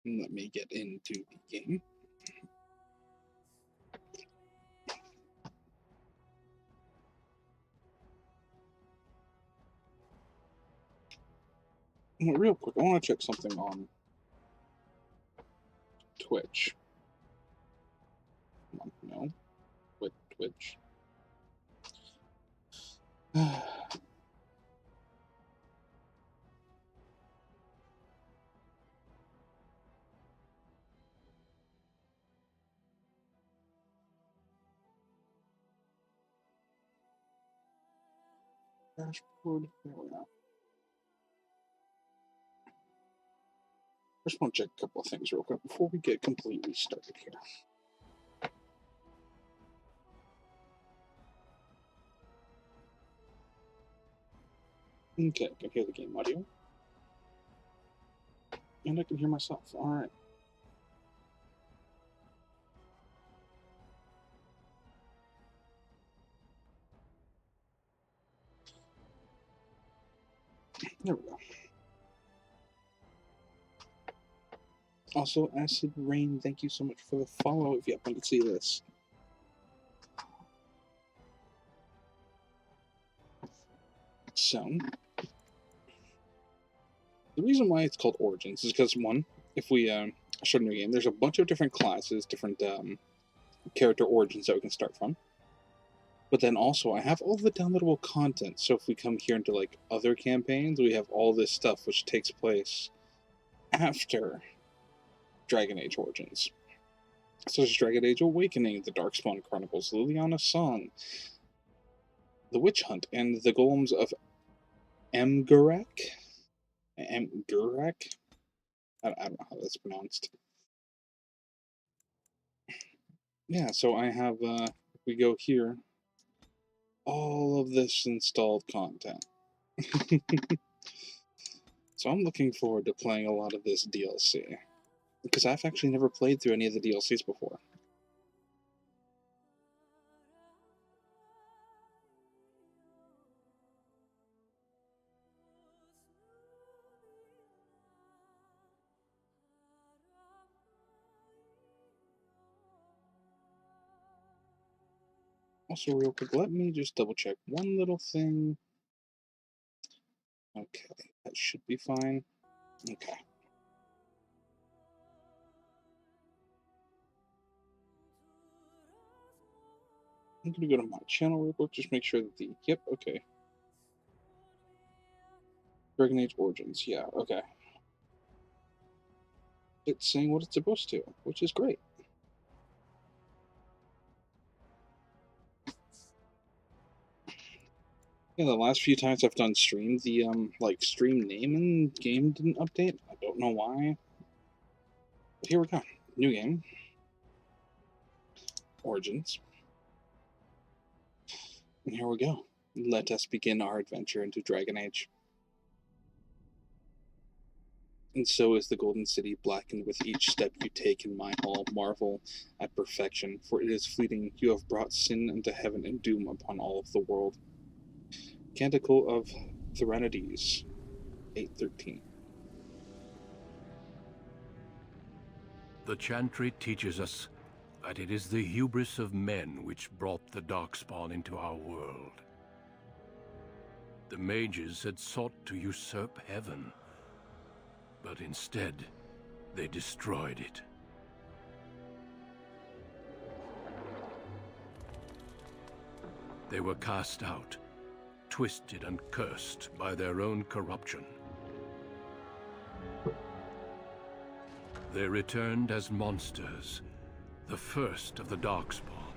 Let me get into the game. Real quick, I want to check something on Twitch. No, with Twitch. Dashboard. There we are. I just want to check a couple of things real quick before we get completely started here. Okay, I can hear the game audio. And I can hear myself. Alright. There we go. Also, Acid Rain, thank you so much for the follow if you happen to see this. So, the reason why it's called Origins is because, one, if we start a new game, there's a bunch of different classes, different character origins that we can start from. But then also, I have all the downloadable content, so if we come here into like other campaigns, we have all this stuff which takes place after Dragon Age Origins. Such as Dragon Age Awakening, the Darkspawn Chronicles, Liliana's Song, the Witch Hunt, and the Golems of Amgurak? Amgurak? I don't know how that's pronounced. Yeah, so I have, if we go here, all of this installed content. So I'm looking forward to playing a lot of this DLC. Because I've actually never played through any of the DLCs before. Also, real quick, let me just double check one little thing. Okay, that should be fine. Okay. I'm gonna go to my channel real quick, just make sure that the, yep, okay. Dragon Age Origins, yeah, okay. It's saying what it's supposed to, which is great. Yeah, the last few times I've done stream, the like stream name and game didn't update. I don't know why. But here we go. New game. Origins. And here we go. Let us begin our adventure into Dragon Age. And so is the Golden City blackened with each step you take in my hall. Marvel at perfection, for it is fleeting. You have brought sin into heaven and doom upon all of the world. Canticle of Therides, 8:13. The chantry teaches us that it is the hubris of men which brought the Darkspawn into our world. The mages had sought to usurp heaven, but instead, they destroyed it. They were cast out, twisted and cursed by their own corruption. They returned as monsters, the first of the Darkspawn.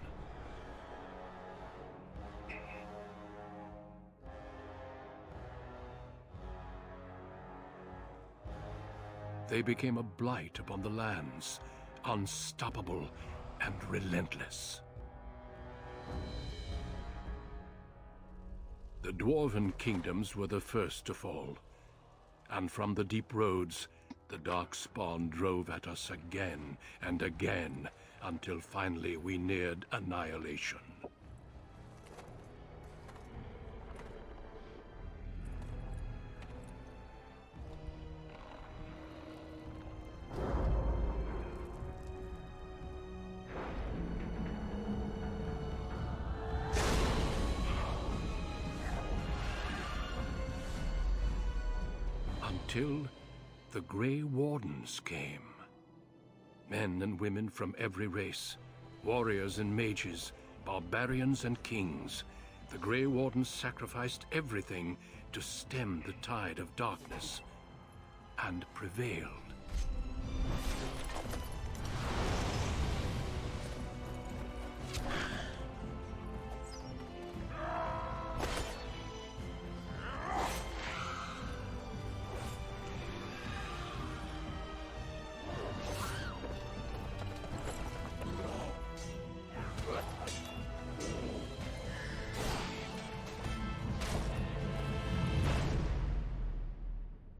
They became a blight upon the lands, unstoppable and relentless. The Dwarven kingdoms were the first to fall, and from the deep roads, the Darkspawn drove at us again and again, until finally we neared annihilation. Until the Grey Wardens came. Men and women from every race, warriors and mages, barbarians and kings. The Grey Wardens sacrificed everything to stem the tide of darkness, and prevailed.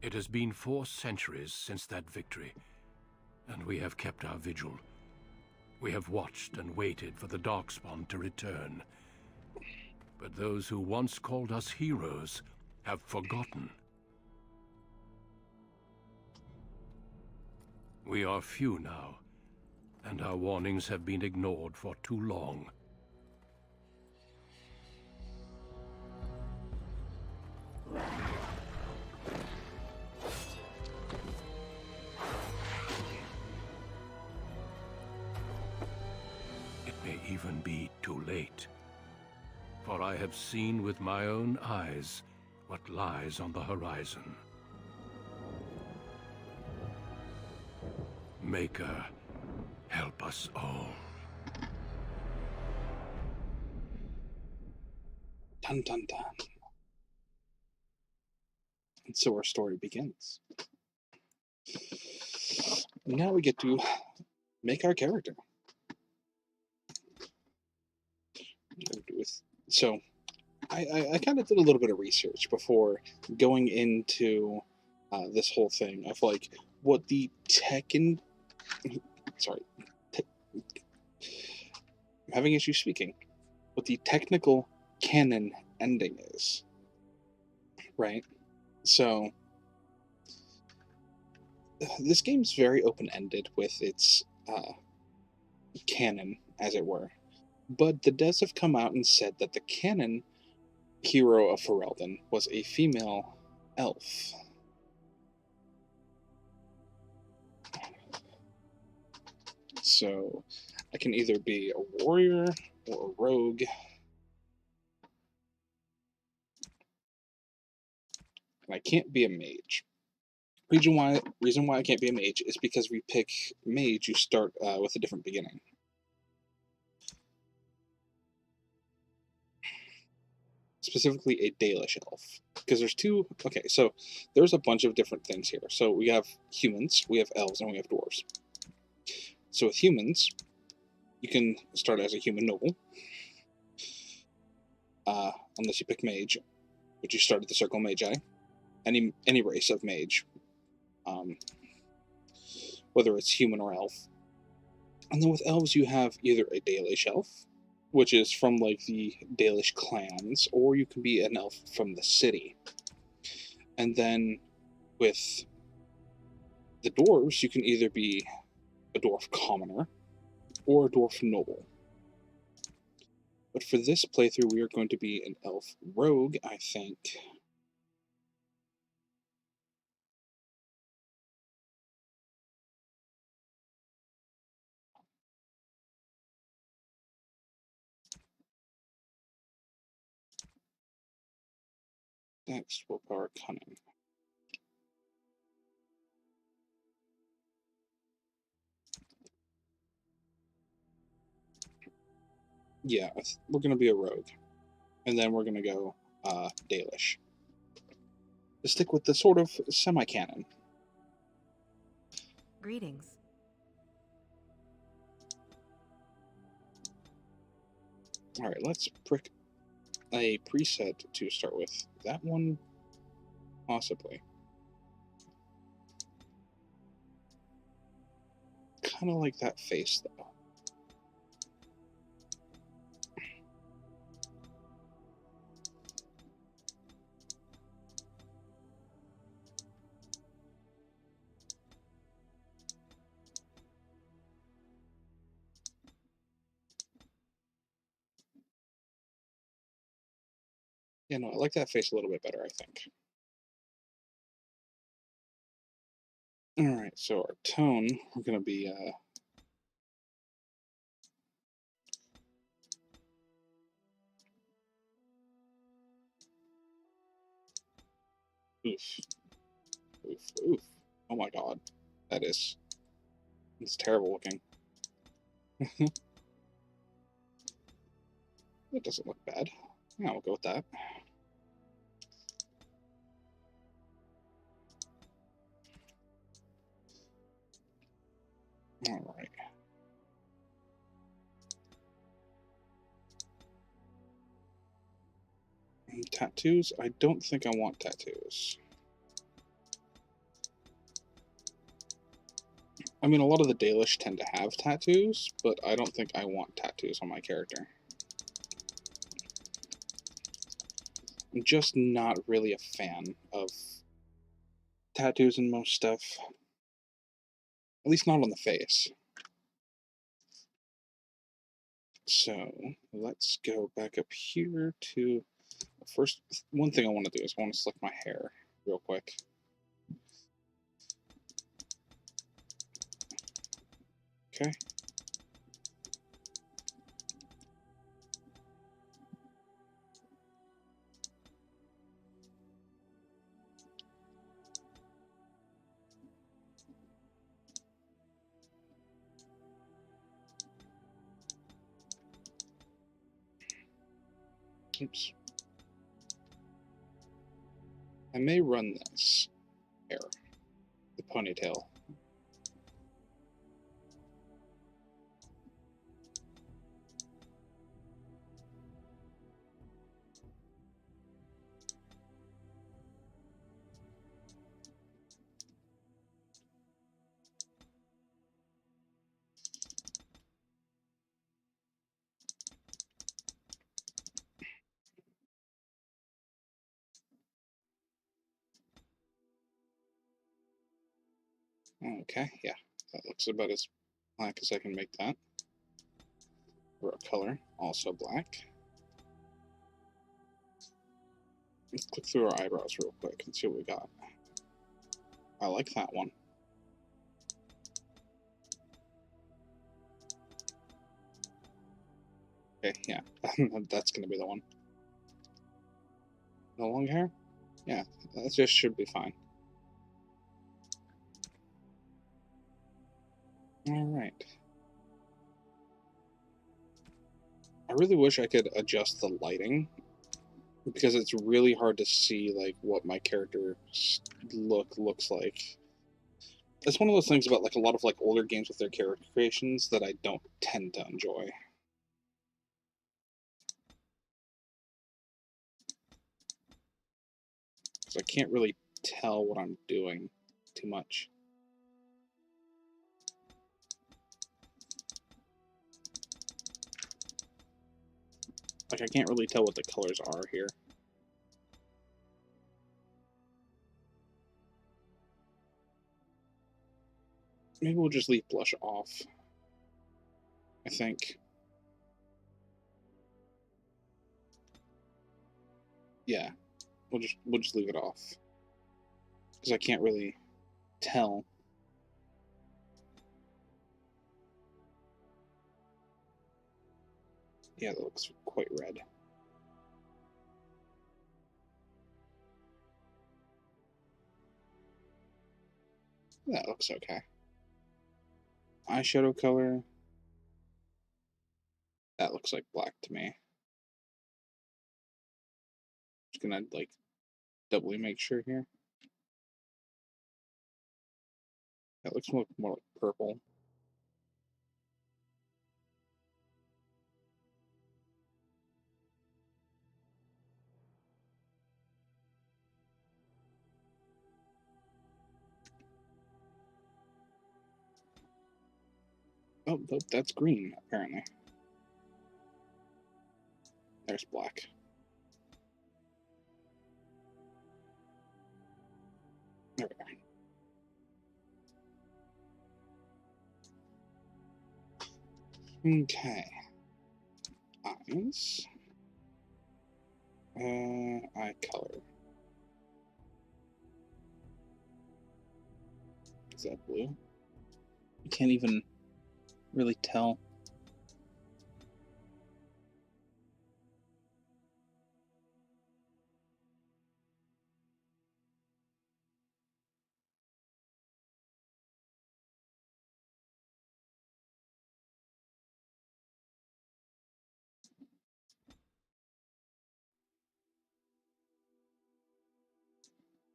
It has been 4 centuries since that victory, and we have kept our vigil. We have watched and waited for the Darkspawn to return. But those who once called us heroes have forgotten. We are few now, and our warnings have been ignored for too long. Even be too late. For I have seen with my own eyes what lies on the horizon. Maker, help us all. Dun dun dun. And so our story begins. Now we get to make our character. So I kind of did a little bit of research before going into this whole thing of like what the I'm having issues speaking. What the technical canon ending is, right? So this game's very open-ended with its canon, as it were. But the devs have come out and said that the canon hero of Ferelden was a female elf. So I can either be a warrior or a rogue. And I can't be a mage. Reason why I can't be a mage is because we pick mage, you start with a different beginning. Specifically a Dalish elf. Because there's two... Okay, so there's a bunch of different things here. So we have humans, we have elves, and we have dwarves. So with humans, you can start as a human noble. Unless you pick mage, which you start at the Circle Magi. Any race of mage. Whether it's human or elf. And then with elves, you have either a Dalish elf, which is from like the Dalish clans, or you can be an elf from the city. And then with the dwarves, you can either be a dwarf commoner or a dwarf noble. But for this playthrough, we are going to be an elf rogue, I think. Next, willpower cunning. Yeah, we're going to be a rogue. And then we're going to go Dalish. To stick with the sort of semi-canon. Greetings. Alright, let's pick a preset to start with. That one, possibly. kind of like that face, though. Yeah, no, I like that face a little bit better, I think. Alright, so our tone, we're going to be, oof, oof, oof. Oh my god. It's terrible looking. It doesn't look bad. Yeah, we'll go with that. Alright. Tattoos? I don't think I want tattoos. I mean, a lot of the Dalish tend to have tattoos, but I don't think I want tattoos on my character. I'm just not really a fan of tattoos in most stuff. At least not on the face. So, let's go back up here to... First, one thing I want to do is I want to slick my hair real quick. Okay. Oops. I may run this hair, the ponytail. Okay, yeah, that looks about as black as I can make that. Or a color, also black. Let's click through our eyebrows real quick and see what we got. I like that one. Okay, yeah, that's gonna be the one. The long hair? Yeah, that just should be fine. Alright. I really wish I could adjust the lighting, because it's really hard to see like what my character's looks like. It's one of those things about like a lot of like older games with their character creations that I don't tend to enjoy. Because I can't really tell what I'm doing too much. Like I can't really tell what the colors are here. Maybe we'll just leave blush off, I think. Yeah, we'll just leave it off. Because I can't really tell. Yeah, that looks quite red. That looks okay. Eyeshadow color. That looks like black to me. Just gonna like doubly make sure here. That looks more like purple. Oh, nope, that's green, apparently. There's black. There we go. Okay. Eyes. Eye color. Is that blue? You can't even really tell.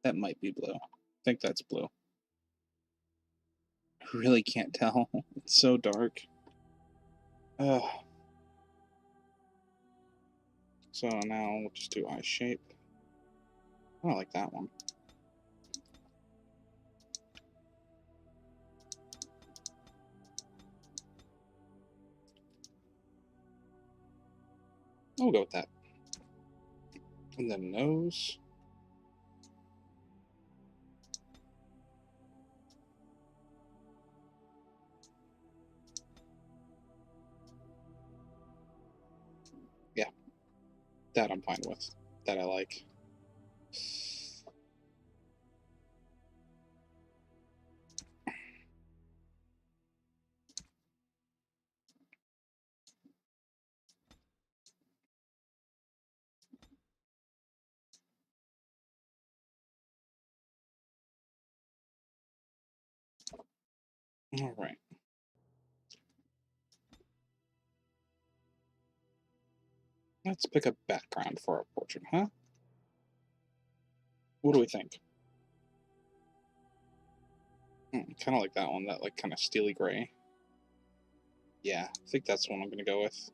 That might be blue. I think that's blue. I really can't tell. It's so dark. So now we'll just do eye shape. I don't like that one. We'll go with that. And then nose. Yeah, that I'm fine with. That I like. All right. Let's pick a background for our portrait, huh? What do we think? Kind of like that one, that like kind of steely gray. Yeah, I think that's the one I'm going to go with.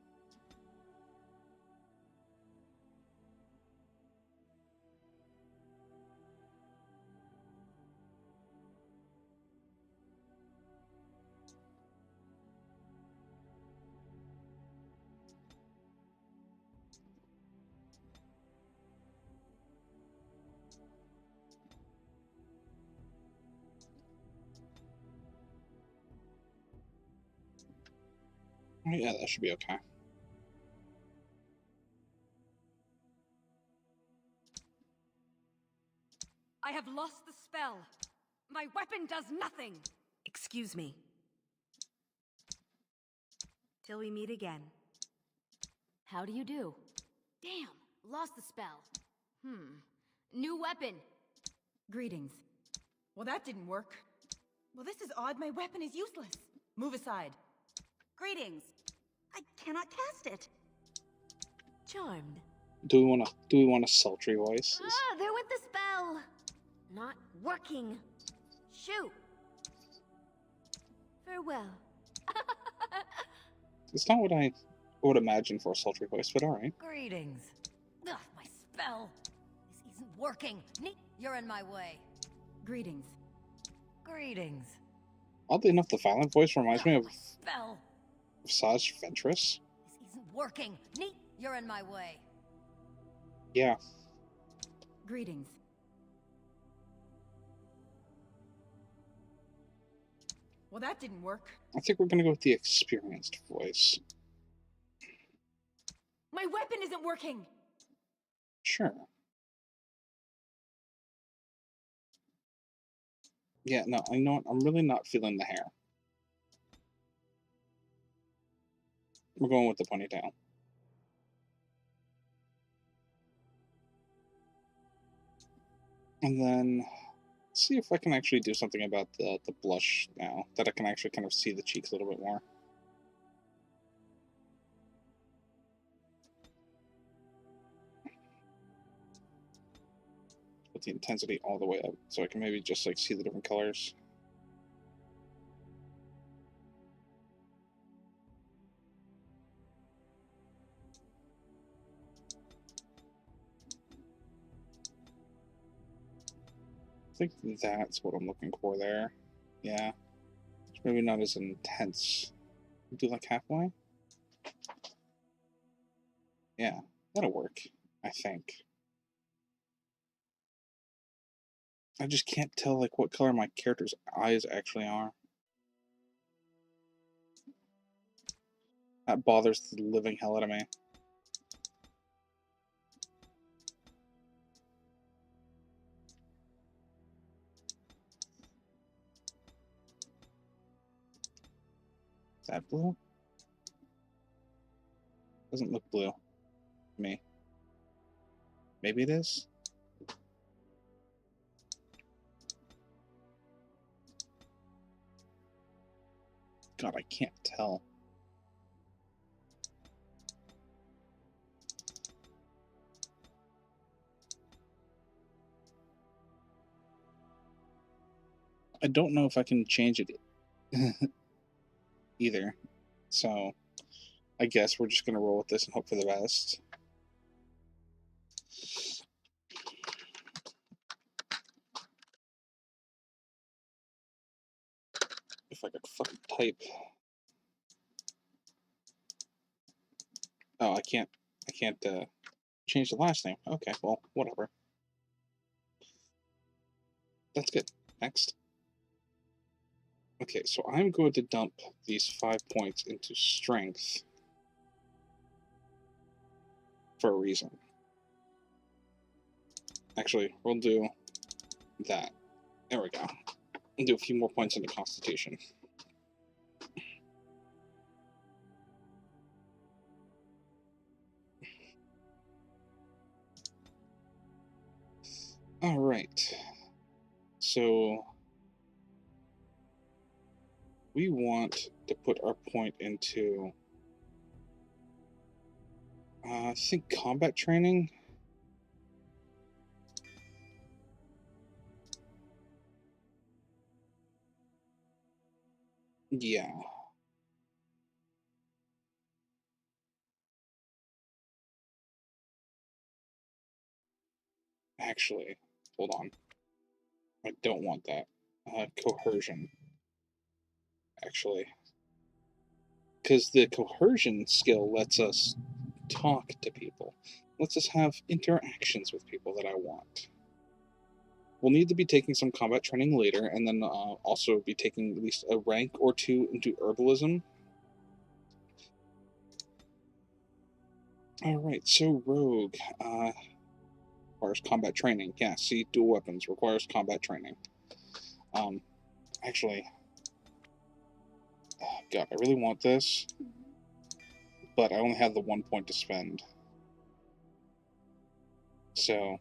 Oh, yeah, that should be okay. I have lost the spell. My weapon does nothing. Excuse me. Till we meet again. How do you do? Damn, lost the spell. New weapon. Greetings. Well, that didn't work. Well, this is odd. My weapon is useless. Move aside. Greetings. I cannot cast it. Charmed. Do we want a sultry voice? Ah, there went the spell. Not working. Shoot. Farewell. It's not what I would imagine for a sultry voice, but all right. Greetings. Ugh, my spell. This isn't working. You're in my way. Greetings. Greetings. Oddly enough, the violent voice reminds me of My spell. Saj Ventress. This isn't working. You're in my way. Yeah. Greetings. Well, that didn't work. I think we're going to go with the experienced voice. My weapon isn't working. Sure. Yeah, no, I know I'm really not feeling the hair. We're going with the ponytail. And then see if I can actually do something about the blush now, that I can actually kind of see the cheeks a little bit more. Put the intensity all the way up so I can maybe just like see the different colors. I think that's what I'm looking for there. Yeah. It's maybe not as intense. Do like halfway? Yeah, that'll work, I think. I just can't tell like what color my character's eyes actually are. That bothers the living hell out of me. Is that blue? Doesn't look blue to me. Maybe it is? God, I can't tell. I don't know if I can change it either. So I guess we're just going to roll with this and hope for the best. If I could fucking type. Oh, I can't change the last name. Okay, well, whatever. That's good. Next. Okay, so I'm going to dump these 5 points into strength for a reason. Actually, we'll do that. There we go. And do a few more points into constitution. All right. So we want to put our point into, I think, combat training. Yeah. Actually, hold on. I don't want that. Coercion. Actually. Because the coercion skill lets us talk to people. Lets us have interactions with people that I want. We'll need to be taking some combat training later, and then also be taking at least a rank or 2 into herbalism. Alright, so Rogue requires combat training. Yeah, see, dual weapons requires combat training. Actually, God, I really want this, but I only have the 1 point to spend. So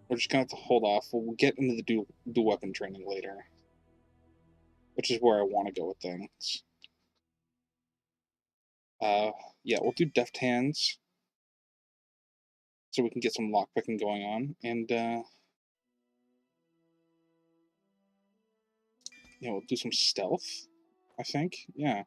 we're just gonna have to hold off. We'll get into the dual weapon training later, which is where I want to go with things. Yeah, we'll do deft hands, so we can get some lockpicking going on, and yeah, we'll do some stealth, I think. Yeah.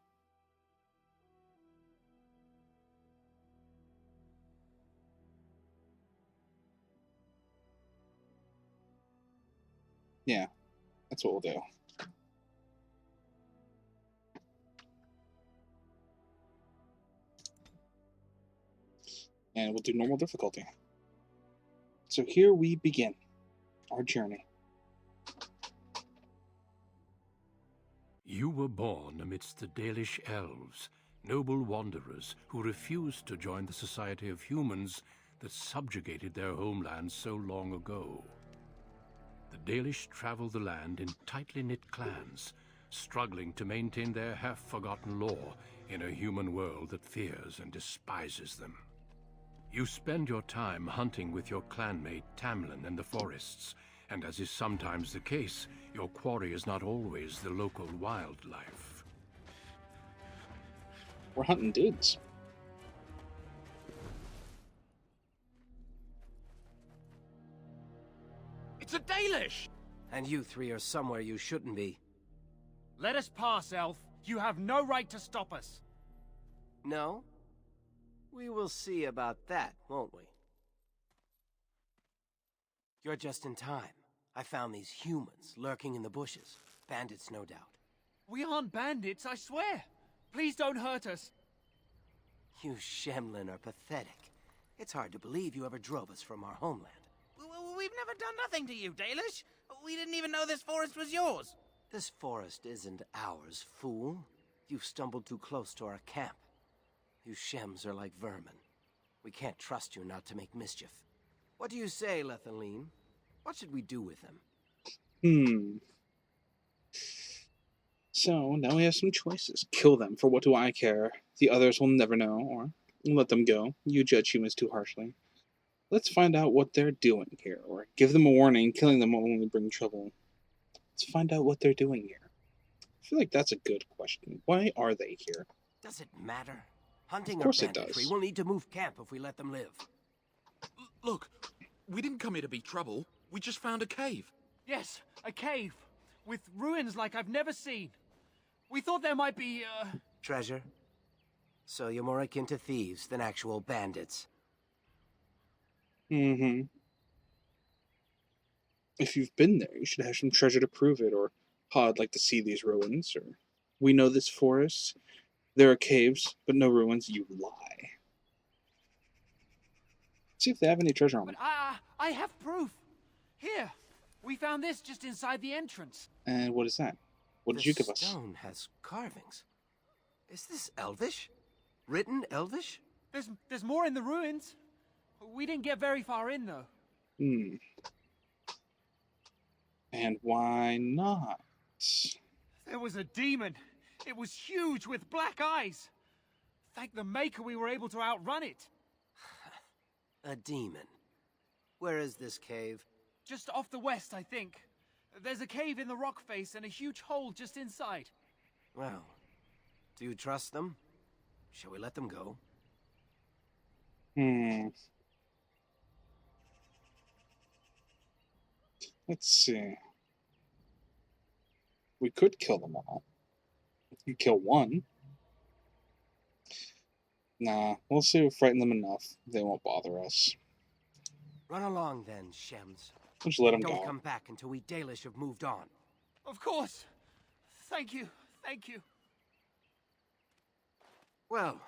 Yeah, that's what we'll do. And we'll do normal difficulty. So here we begin our journey. You were born amidst the Dalish elves, noble wanderers who refused to join the society of humans that subjugated their homeland so long ago. The Dalish travel the land in tightly knit clans, struggling to maintain their half-forgotten lore in a human world that fears and despises them. You spend your time hunting with your clanmate Tamlin in the forests, and as is sometimes the case, your quarry is not always the local wildlife. We're hunting dudes. It's a Dalish! And you three are somewhere you shouldn't be. Let us pass, Elf. You have no right to stop us. No? We will see about that, won't we? You're just in time. I found these humans lurking in the bushes. Bandits, no doubt. We aren't bandits, I swear. Please don't hurt us. You Shemlin are pathetic. It's hard to believe you ever drove us from our homeland. We've never done nothing to you, Dalish. We didn't even know this forest was yours. This forest isn't ours, fool. You've stumbled too close to our camp. You Shems are like vermin. We can't trust you not to make mischief. What do you say, Lethaline? What should we do with them? So, now we have some choices. Kill them, for what do I care? The others will never know, or let them go. You judge humans too harshly. Let's find out what they're doing here, or give them a warning. Killing them will only bring trouble. Let's find out what they're doing here. I feel like that's a good question. Why are they here? Does it matter? Hunting Of course or it banditry, does. we'll need to move camp if we let them live. Look, we didn't come here to be trouble. We just found a cave. Yes, a cave. With ruins like I've never seen. We thought there might be, Treasure? So you're more akin to thieves than actual bandits. If you've been there, you should have some treasure to prove it, or I'd like to see these ruins, or we know this forest. There are caves, but no ruins. You lie. See if they have any treasure on them. But I have proof. Here, we found this just inside the entrance. And what is that? What did you give us? The stone has carvings. Is this Elvish? Written Elvish? There's more in the ruins. We didn't get very far in, though. And why not? There was a demon. It was huge with black eyes. Thank the Maker we were able to outrun it. A demon. Where is this cave? Just off the west, I think. There's a cave in the rock face and a huge hole just inside. Well, do you trust them? Shall we let them go? Let's see. We could kill them all. You kill one. Nah, we'll see if we frighten them enough. They won't bother us. Run along then, Shems. We'll just let them Don't go. come back until we Dalish have moved on. Of course. Thank you. Thank you. Well,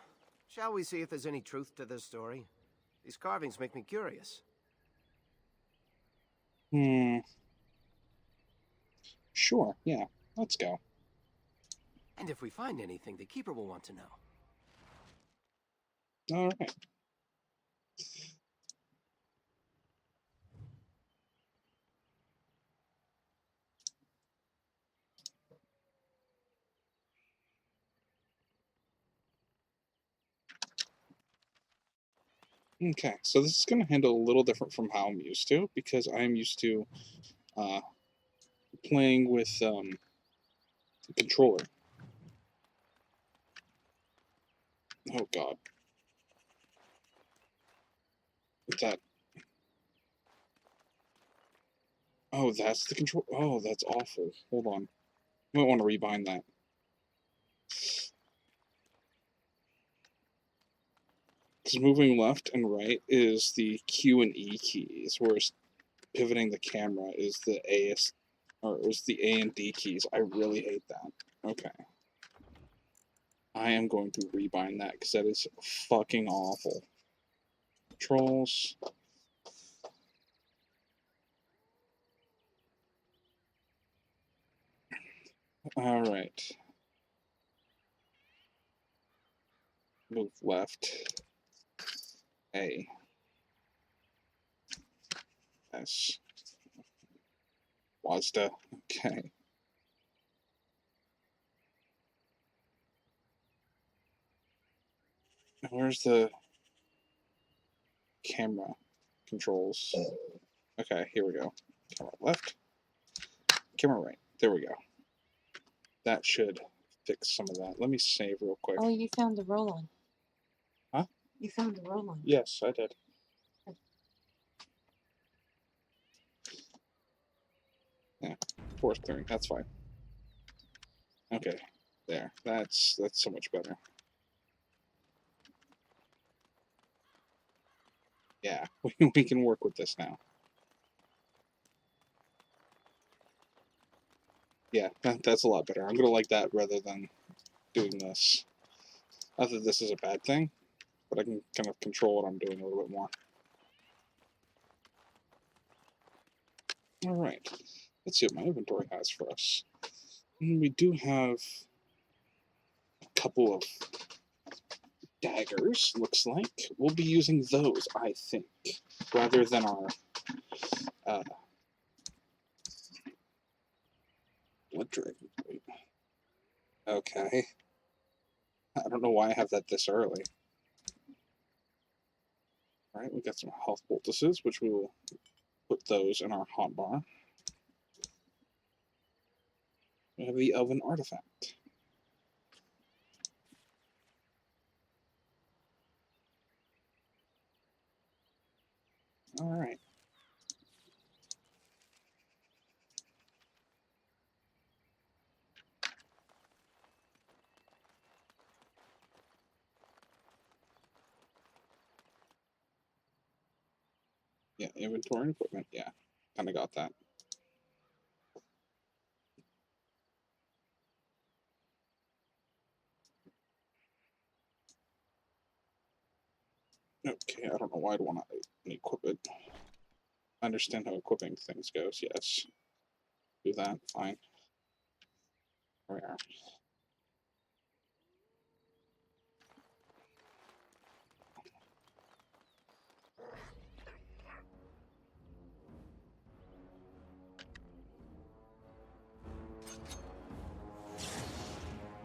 shall we see if there's any truth to this story? These carvings make me curious. Sure, yeah. Let's go. And if we find anything, the Keeper will want to know. Alright. Okay, so this is going to handle a little different from how I'm used to, because I'm used to playing with the controller. Oh god. What's that? Oh, that's the control. Oh, that's awful. Hold on. I might want to rebind that. Because moving left and right is the Q and E keys, whereas pivoting the camera is the A and D keys. I really hate that. Okay. I am going to rebind that because that is fucking awful. Controls. Alright. Move left. A. S. WASDA. Okay. Where's the camera controls? Okay, here we go. Camera left. Camera right. There we go. That should fix some of that. Let me save real quick. Oh, you found the roll-on. Huh? You found the roll-on. Yes, I did. Yeah, forest clearing. That's fine. Okay, there. That's so much better. Yeah, we can work with this now. Yeah, that's a lot better. I'm gonna like that rather than doing this. Not that this is a bad thing, but I can kind of control what I'm doing a little bit more. Alright, let's see what my inventory has for us. We do have a couple of daggers, looks like. We'll be using those, I think, rather than our blood dragon. Wait. Okay. I don't know why I have that this early. Alright, we got some health poultices, which we will put those in our hotbar. We have the oven artifact. Alright. Yeah, inventory and equipment. Yeah, kind of got that. Okay, I don't know why I'd want to equip it. I understand how equipping things goes, yes. Do that, fine. There we are.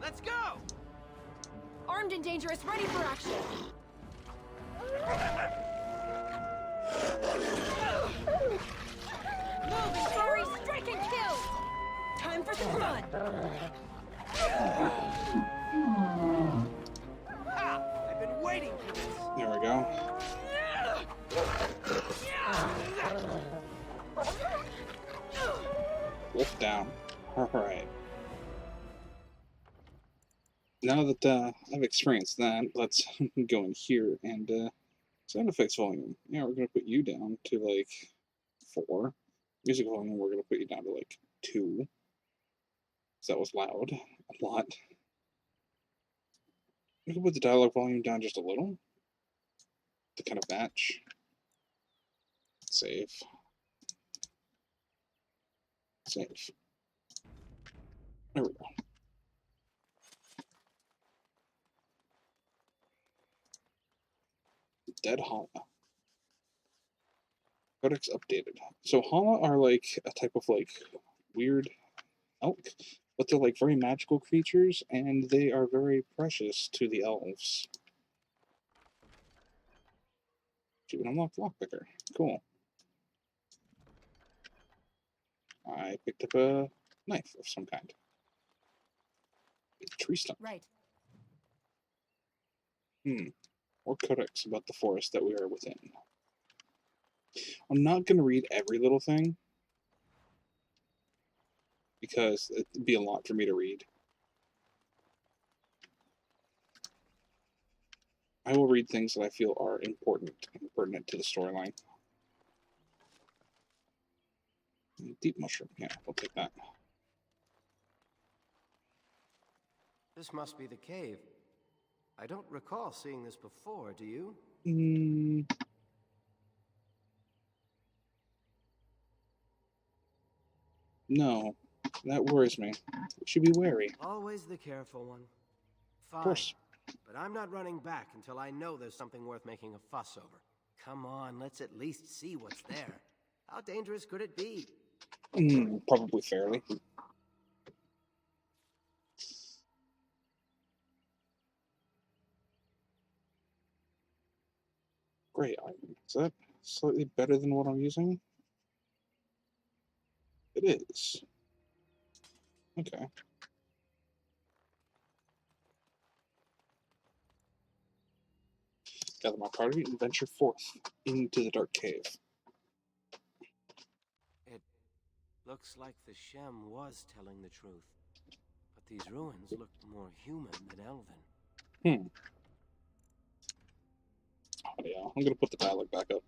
Let's go! Armed and dangerous, ready for action! Moving, sorry, strike and kill! Time for some fun! Ha! I've been waiting for this! There we go. Wolf down. Alright. Now that I've experienced that, let's go in here and sound effects volume. Yeah, we're going to put you down to like 4. Music volume, we're going to put you down to like 2. So that was loud. A lot. We can put the dialogue volume down just a little to kind of match. Save. Save. There we go. Dead Hala. Codex updated. So Hala are like a type of like weird elk, but they're like very magical creatures, and they are very precious to the elves. An unlocked lockpicker. Cool. I picked up a knife of some kind. A tree stump. Right. More codex about the forest that we are within. I'm not going to read every little thing, because it'd be a lot for me to read. I will read things that I feel are important and pertinent to the storyline. Deep mushroom, yeah, we'll take that. This must be the cave. I don't recall seeing this before, do you? No, that worries me. We should be wary. Always the careful one. Fine. Of course. But I'm not running back until I know there's something worth making a fuss over. Come on, let's at least see what's there. How dangerous could it be? Probably fairly. Great iron. Is that slightly better than what I'm using? It is. Okay. Gather my party and venture forth into the dark cave. It looks like the Shem was telling the truth. But these ruins look more human than elven. Oh yeah, I'm gonna put the dialogue back up.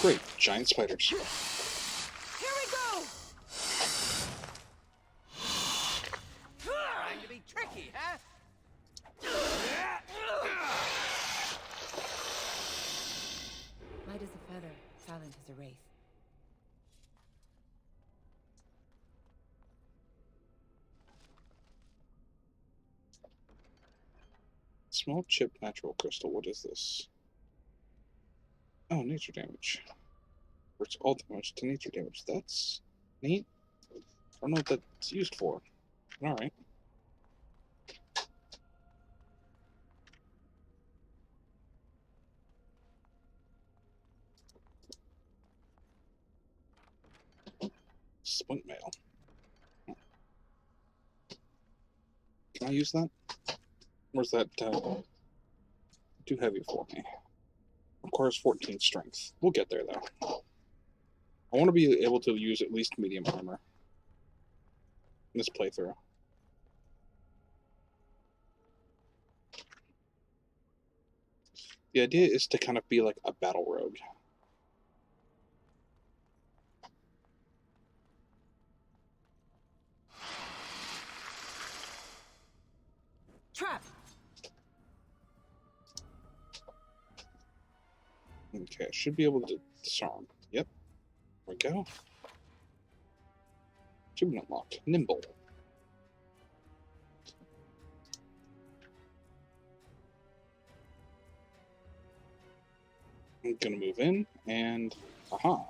Great, giant spiders. Here we go! Trying to be tricky, huh? Light as a feather, silent as a wraith. Small chip natural crystal. What is this? Oh, nature damage. It's all damage to nature damage. That's neat. I don't know what that's used for. Alright. Splint mail. Can I use that? Or is that too heavy for me? Requires 14 strength. We'll get there, though. I want to be able to use at least medium armor in this playthrough. The idea is to kind of be like a battle rogue. Trap! Okay, I should be able to disarm. Yep. There we go. Achievement unlocked. Nimble. I'm gonna move in, and aha.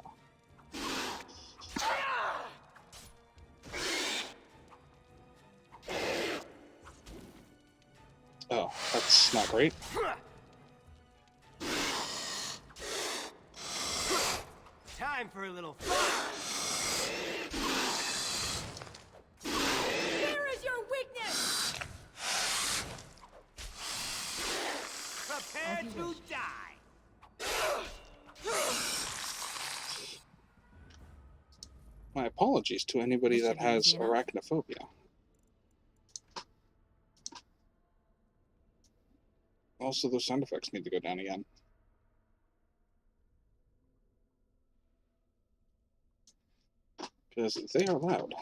Oh, that's not great. Time for a little fun. Where is your weakness? Prepare to die. My apologies to anybody that has arachnophobia. Also, those sound effects need to go down again. Because they are loud.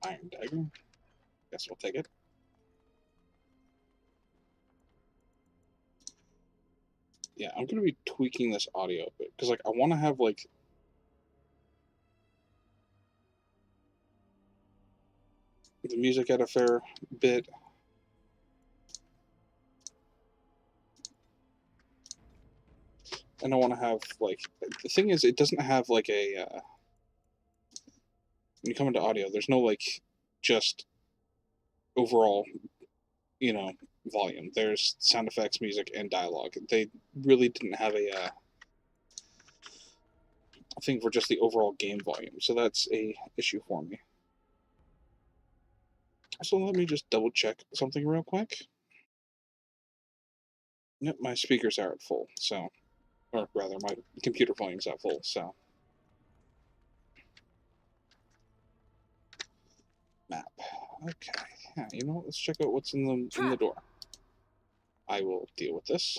Iron dagger. Guess we'll take it. Yeah, I'm gonna be tweaking this audio a bit because, like, I want to have like the music at a fair bit. And I want to have, like, the thing is, it doesn't have, like, a, when you come into audio, there's no, like, just overall, you know, volume. There's sound effects, music, and dialogue. They really didn't have a thing for just the overall game volume, so that's a issue for me. So let me just double check something real quick. Yep, my speakers are at full, so... Or rather, my computer volume's at full, so... Map. Okay. Yeah, you know what? Let's check out what's in the door. I will deal with this.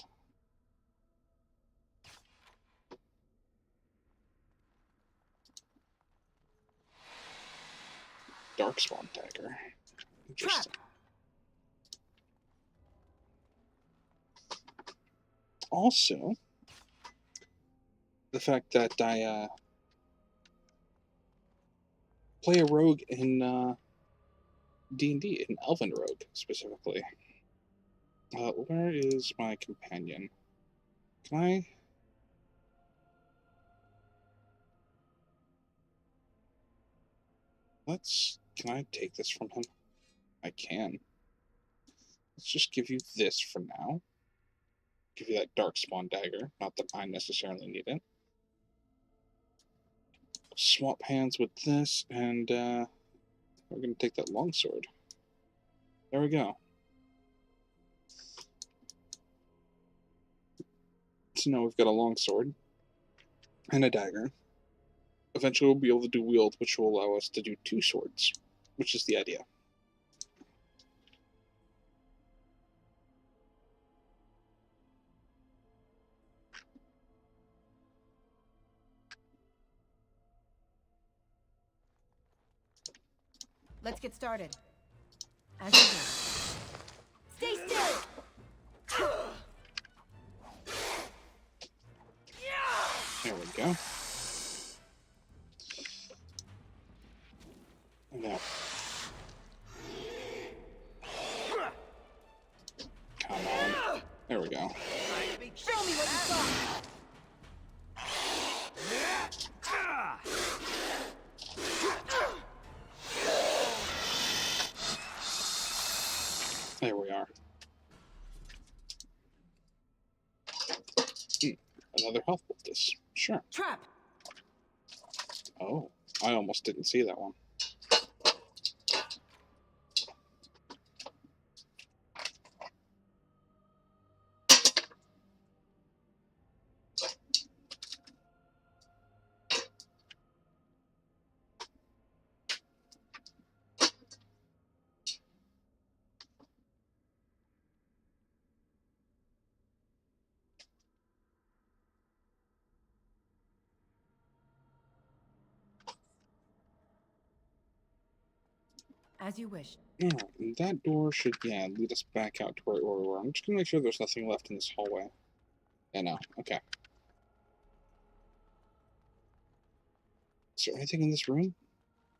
Darkspawn dagger. Interesting. Also, the fact that I play a rogue in D&D, an elven rogue specifically. Where is my companion? Can I? Can I take this from him? I can. Let's just give you this for now. Give you that Darkspawn dagger. Not that I necessarily need it. Swap hands with this, and we're going to take that longsword. There we go. So now we've got a longsword and a dagger. Eventually we'll be able to do wield, which will allow us to do 2 swords, which is the idea. Let's get started. As you do. Stay still! There we go. Now. Come on. There we go. Show me what you got! There we are. Another health poultice. Sure. Trap! Oh, I almost didn't see that one. As you wish. Alright, and that door should, yeah, lead us back out to where we were. I'm just gonna make sure there's nothing left in this hallway. Yeah, no. Okay. Is there anything in this room?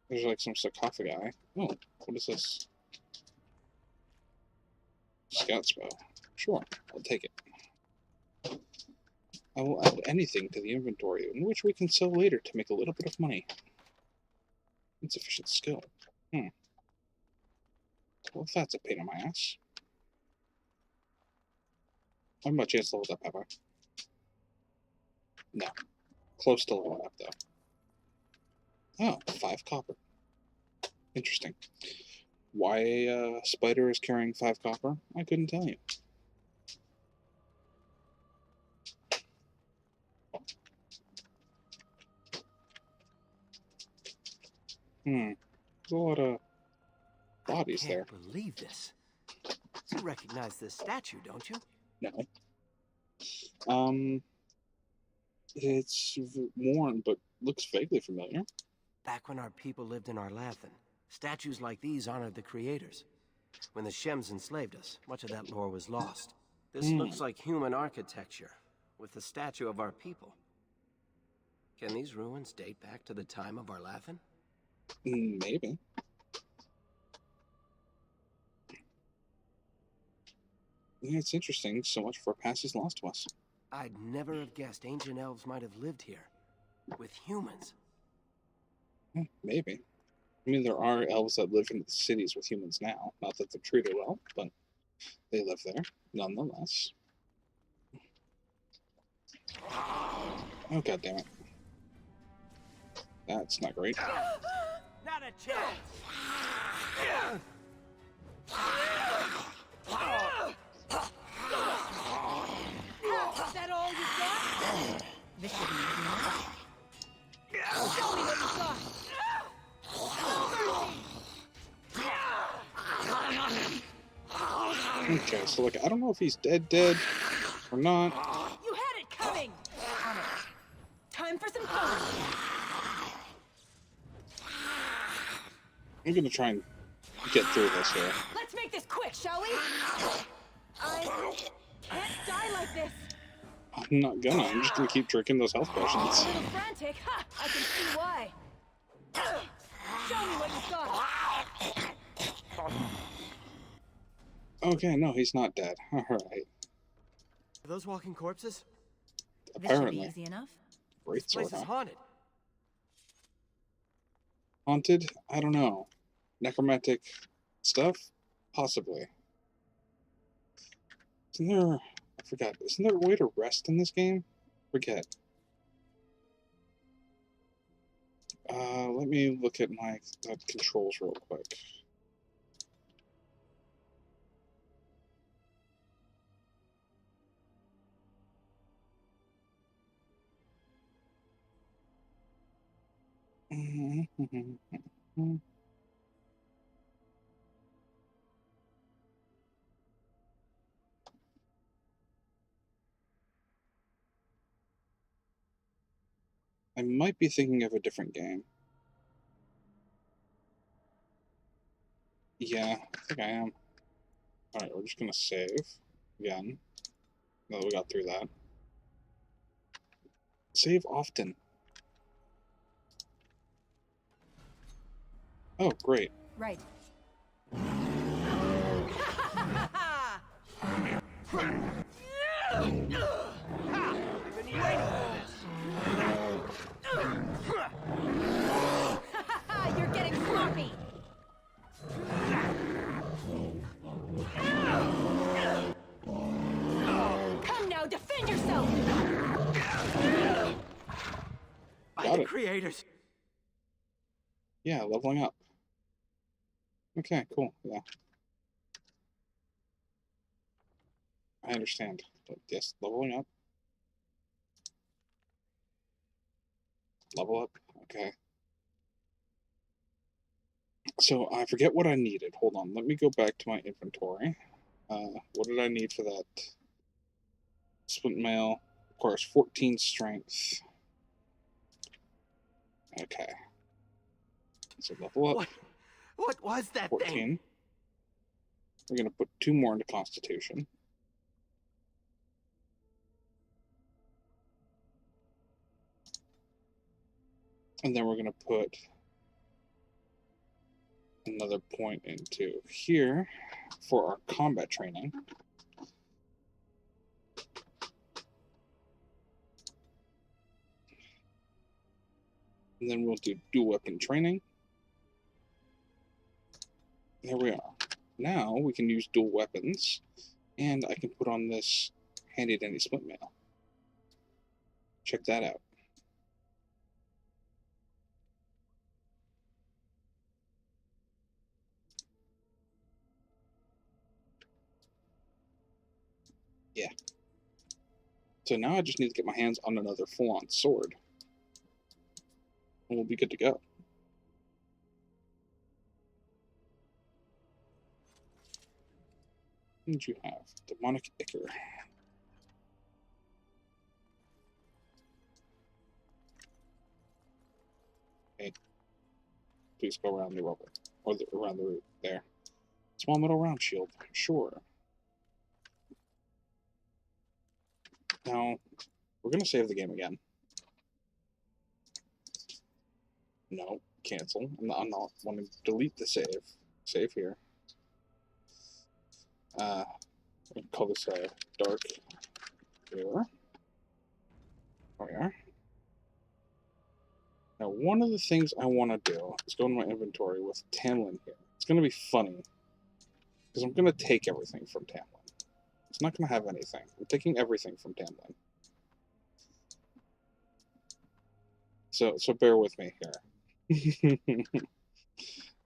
There's like some sarcophagi. Oh, what is this? Scout's bow. Sure, I'll take it. I will add anything to the inventory, in which we can sell later to make a little bit of money. Insufficient skill. Well, if that's a pain in my ass. I have my chance to level up, have I? No. Close to leveling up, though. Oh, 5 copper. Interesting. Why Spider is carrying 5 copper? I couldn't tell you. There's a lot of bodies there. I can't believe this. You recognize this statue, don't you? No. It's worn, but looks vaguely familiar. Back when our people lived in Arlathan, statues like these honored the creators. When the Shems enslaved us, much of that lore was lost. This looks like human architecture, with the statue of our people. Can these ruins date back to the time of Arlathan? Maybe. Yeah, it's interesting. So much of our past is lost to us. I'd never have guessed ancient elves might have lived here. With humans. Maybe. I mean, there are elves that live in the cities with humans now. Not that they're treated well, but they live there, nonetheless. Oh, god damn it. That's not great. Not a chance! Is that all you got? This should be easy enough. Show me what you got! Okay, so look, I don't know if he's dead or not. You had it coming! On it. Time for some fun! I'm gonna try and get through this here. Let's make this quick, shall we? I can't die like this. I'm not gonna. I'm just gonna keep drinking those health potions. A little frantic. Ha! I can see why. Show me what you've got. Okay, no, he's not dead. Alright. Are those walking corpses? Apparently. This should be easy enough. Great This place sword, is huh? haunted. Haunted? I don't know. Necromantic stuff? Possibly. Isn't there... I forgot. Isn't there a way to rest in this game? Forget. Let me look at my controls real quick. I might be thinking of a different game. Yeah, I think I am. Alright, we're just gonna save again. Now that we got through that. Save often. Oh, great. Right. You're getting sloppy. Come now, defend yourself. By Got the it. creators. Yeah, leveling up. Okay, cool. Yeah. I understand. But yes, leveling up. Level up. Okay. So I forget what I needed. Hold on. Let me go back to my inventory. What did I need for that? Splint mail. Requires 14 strength. Okay. So level up. What was that 14. thing? We're going to put 2 more into Constitution. And then we're going to put another point into here for our combat training. And then we'll do dual weapon training. There we are. Now we can use dual weapons, and I can put on this handy dandy splint mail. Check that out. Yeah. So now I just need to get my hands on another full-on sword. And we'll be good to go. What did you have? Demonic Ichor. Okay. Please go around the rubble. Or around the root. There. Small metal round shield. Sure. Now, we're going to save the game again. No. Cancel. I'm not wanting to delete the save. Save here. We can call this dark mirror. There we are. Now, one of the things I want to do is go into my inventory with Tamlin here. It's going to be funny, because I'm going to take everything from Tamlin. It's not going to have anything. I'm taking everything from Tamlin. So bear with me here.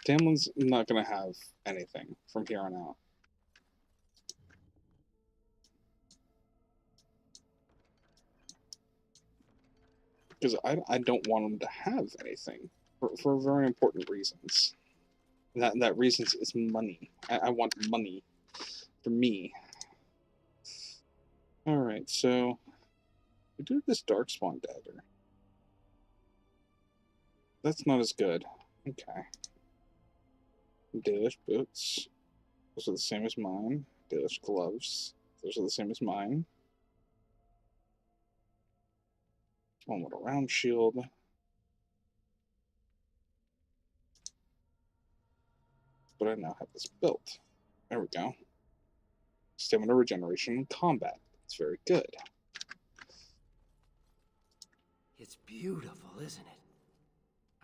Tamlin's not going to have anything from here on out. Because I don't want him to have anything for very important reasons. That reason is money. I want money for me. Alright, so we do this Darkspawn dagger. That's not as good. Okay. Dalish boots. Those are the same as mine. Dalish gloves. Those are the same as mine. One with a round shield. But I now have this built. There we go. Stamina regeneration in combat. It's very good. It's beautiful, isn't it?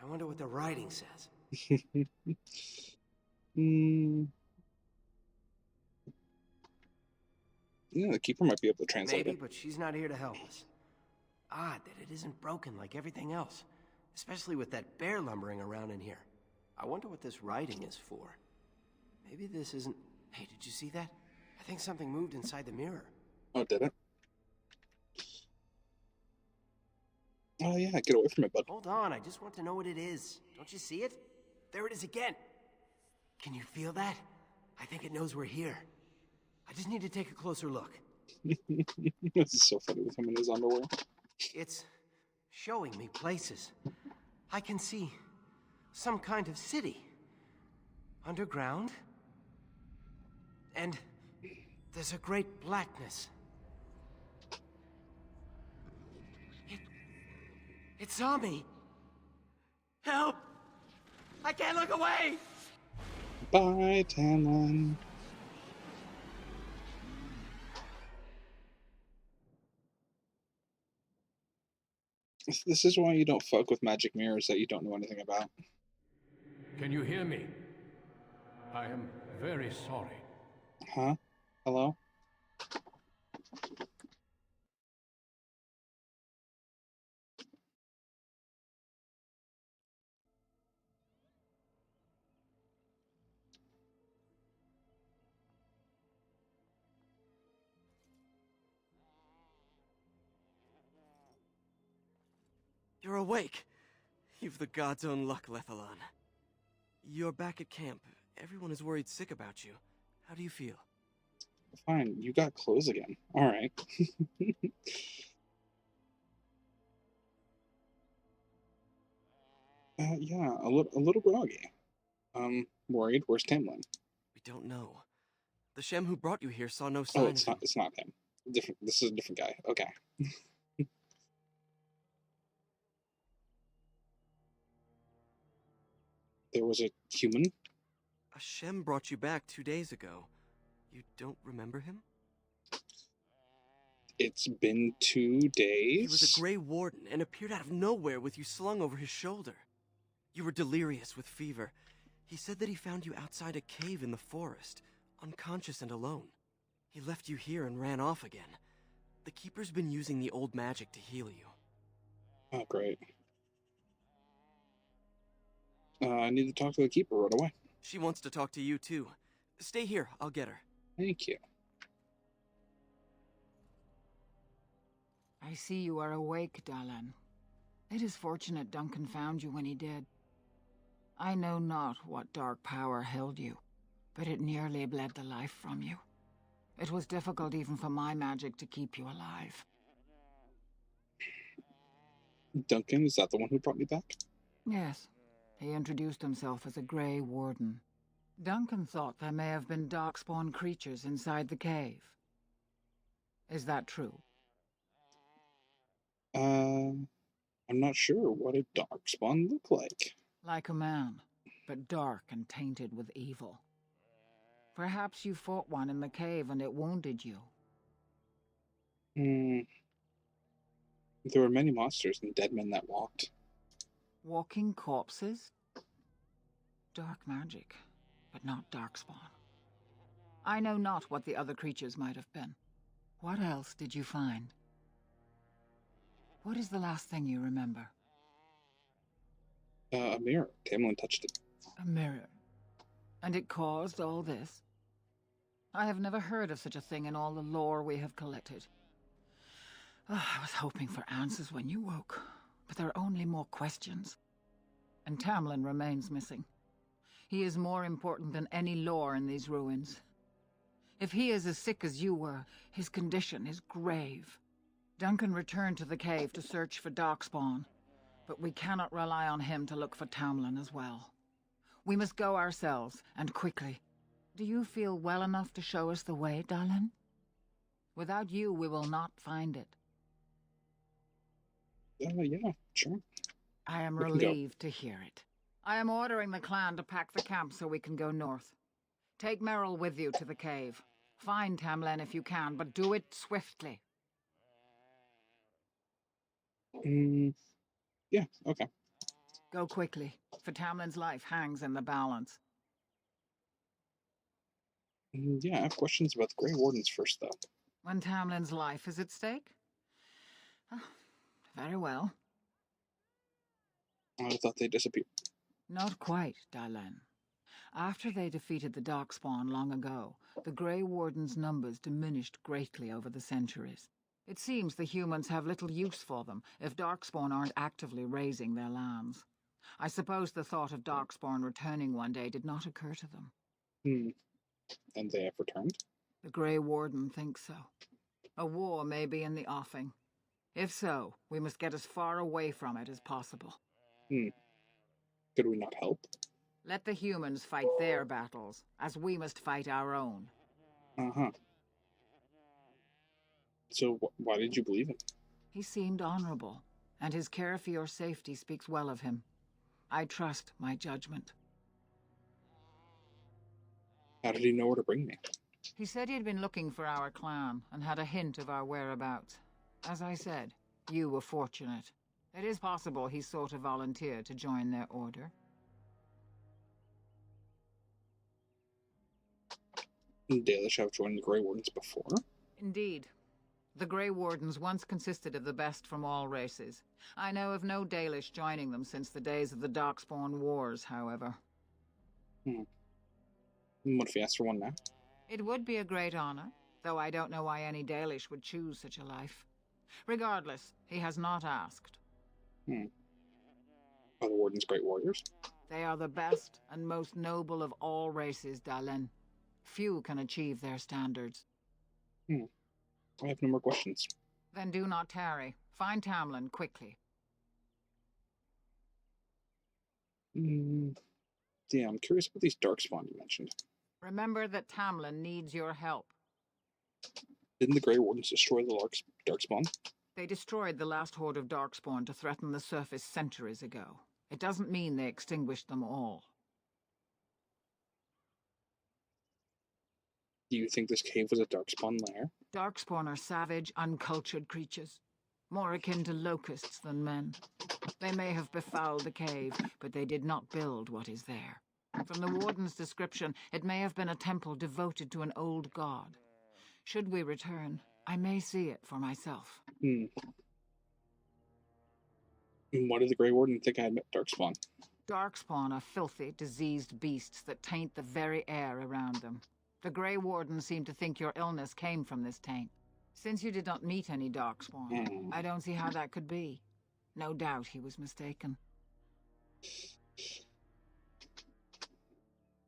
I wonder what the writing says. Yeah, the keeper might be able to translate Maybe, it. but she's not here to help us. Odd that it isn't broken like everything else. Especially with that bear lumbering around in here. I wonder what this writing is for. Maybe this isn't... Hey, did you see that? I think something moved inside the mirror. Oh, did it? Oh yeah, get away from it, bud. Hold on, I just want to know what it is. Don't you see it? There it is again. Can you feel that? I think it knows we're here. I just need to take a closer look. This is so funny with him in his underwear. It's showing me places. I can see some kind of city. Underground? And there's a great blackness. It saw me. Help! I can't look away! Bye, Tamlin. This is why you don't fuck with magic mirrors that you don't know anything about. Can you hear me? I am very sorry. Huh? Hello? You're awake. You've the god's own luck, Lethalon. You're back at camp. Everyone is worried sick about you. How do you feel? Fine, you got clothes again. Alright. Yeah, a little groggy. Worried. Where's Tamlin? We don't know. The Shem who brought you here saw no Oh, sign of him. it's not him. Different. This is a different guy. Okay. There was a human? A Shem brought you back 2 days ago. You don't remember him? It's been 2 days? He was a Grey Warden and appeared out of nowhere with you slung over his shoulder. You were delirious with fever. He said that he found you outside a cave in the forest, unconscious and alone. He left you here and ran off again. The Keeper's been using the old magic to heal you. Oh, great. I need to talk to the Keeper right away. She wants to talk to you too. Stay here, I'll get her. Thank you. I see you are awake, Dalan. It is fortunate Duncan found you when he did. I know not what dark power held you, but it nearly bled the life from you. It was difficult even for my magic to keep you alive. Duncan, is that the one who brought me back? Yes. He introduced himself as a Grey Warden. Duncan thought there may have been darkspawn creatures inside the cave. Is that true? I'm not sure. What did darkspawn look like? Like a man, but dark and tainted with evil. Perhaps you fought one in the cave and it wounded you. There were many monsters and dead men that walked. Walking corpses? Dark magic, but not darkspawn. I know not what the other creatures might have been. What else did you find? What is the last thing you remember? A mirror. Tamlin touched it. A mirror. And it caused all this? I have never heard of such a thing in all the lore we have collected. I was hoping for answers when you woke, but there are only more questions. And Tamlin remains missing. He is more important than any lore in these ruins. If he is as sick as you were, his condition is grave. Duncan returned to the cave to search for darkspawn, but we cannot rely on him to look for Tamlin as well. We must go ourselves, and quickly. Do you feel well enough to show us the way, Dalan? Without you, we will not find it. Yeah, sure. I am We can go. relieved to hear it. I am ordering the clan to pack the camp so we can go north. Take Merrill with you to the cave. Find Tamlin if you can, but do it swiftly. Yeah, okay. Go quickly, for Tamlin's life hangs in the balance. Yeah, I have questions about the Grey Wardens first, though. When Tamlin's life is at stake? Oh, very well. I thought they disappeared. Not quite, Dalan. After they defeated the Darkspawn long ago, the Grey Warden's numbers diminished greatly over the centuries. It seems the humans have little use for them if Darkspawn aren't actively raising their lands. I suppose the thought of Darkspawn returning one day did not occur to them. And they have returned? The Grey Warden thinks so. A war may be in the offing. If so, we must get as far away from it as possible. Could we not help? Let the humans fight their battles, as we must fight our own. Uh-huh. So why did you believe him? He seemed honorable, and his care for your safety speaks well of him. I trust my judgment. How did he know where to bring me? He said he'd been looking for our clan, and had a hint of our whereabouts. As I said, you were fortunate. It is possible he sought a volunteer to join their order. Dalish have joined the Grey Wardens before? Indeed. The Grey Wardens once consisted of the best from all races. I know of no Dalish joining them since the days of the Darkspawn Wars, however. What if he asked for one now? It would be a great honor, though I don't know why any Dalish would choose such a life. Regardless, he has not asked. Are the Wardens great warriors? They are the best and most noble of all races, Dalish. Few can achieve their standards. I have no more questions. Then do not tarry. Find Tamlin quickly. Yeah, I'm curious about these Darkspawn you mentioned. Remember that Tamlin needs your help. Didn't the Grey Wardens destroy the Darkspawn? They destroyed the last horde of Darkspawn to threaten the surface centuries ago. It doesn't mean they extinguished them all. Do you think this cave was a Darkspawn lair? Darkspawn are savage, uncultured creatures, more akin to locusts than men. They may have befouled the cave, but they did not build what is there. From the Warden's description, it may have been a temple devoted to an old god. Should we return, I may see it for myself. And why did the Grey Warden think I had met Darkspawn? Darkspawn are filthy, diseased beasts that taint the very air around them. The Grey Warden seemed to think your illness came from this taint. Since you did not meet any Darkspawn, I don't see how that could be. No doubt he was mistaken.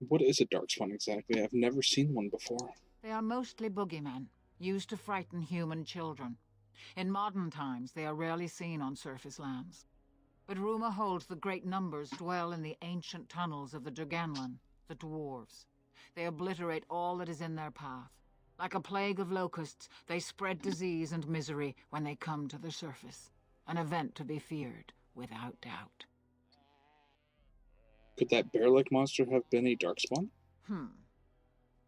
What is a Darkspawn exactly? I've never seen one before. They are mostly boogeymen, used to frighten human children. In modern times, they are rarely seen on surface lands. But rumor holds that great numbers dwell in the ancient tunnels of the Draganlan, the dwarves. They obliterate all that is in their path. Like a plague of locusts, they spread disease and misery when they come to the surface. An event to be feared, without doubt. Could that bear-like monster have been a Darkspawn?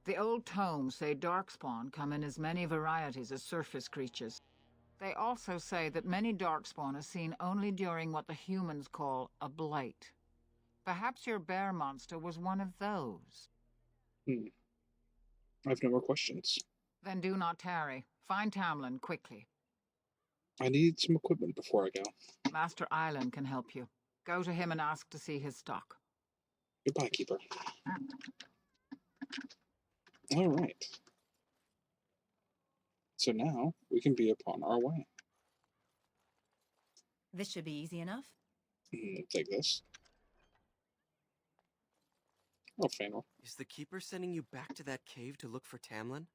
The old tomes say Darkspawn come in as many varieties as surface creatures. They also say that many Darkspawn are seen only during what the humans call a blight. Perhaps your bear monster was one of those. I have no more questions. Then do not tarry. Find Tamlin quickly. I need some equipment before I go. Master Island can help you. Go to him and ask to see his stock. Goodbye, Keeper. All right. So now we can be upon our way. This should be easy enough. Take this. Oh, Fanor. Is the Keeper sending you back to that cave to look for Tamlin?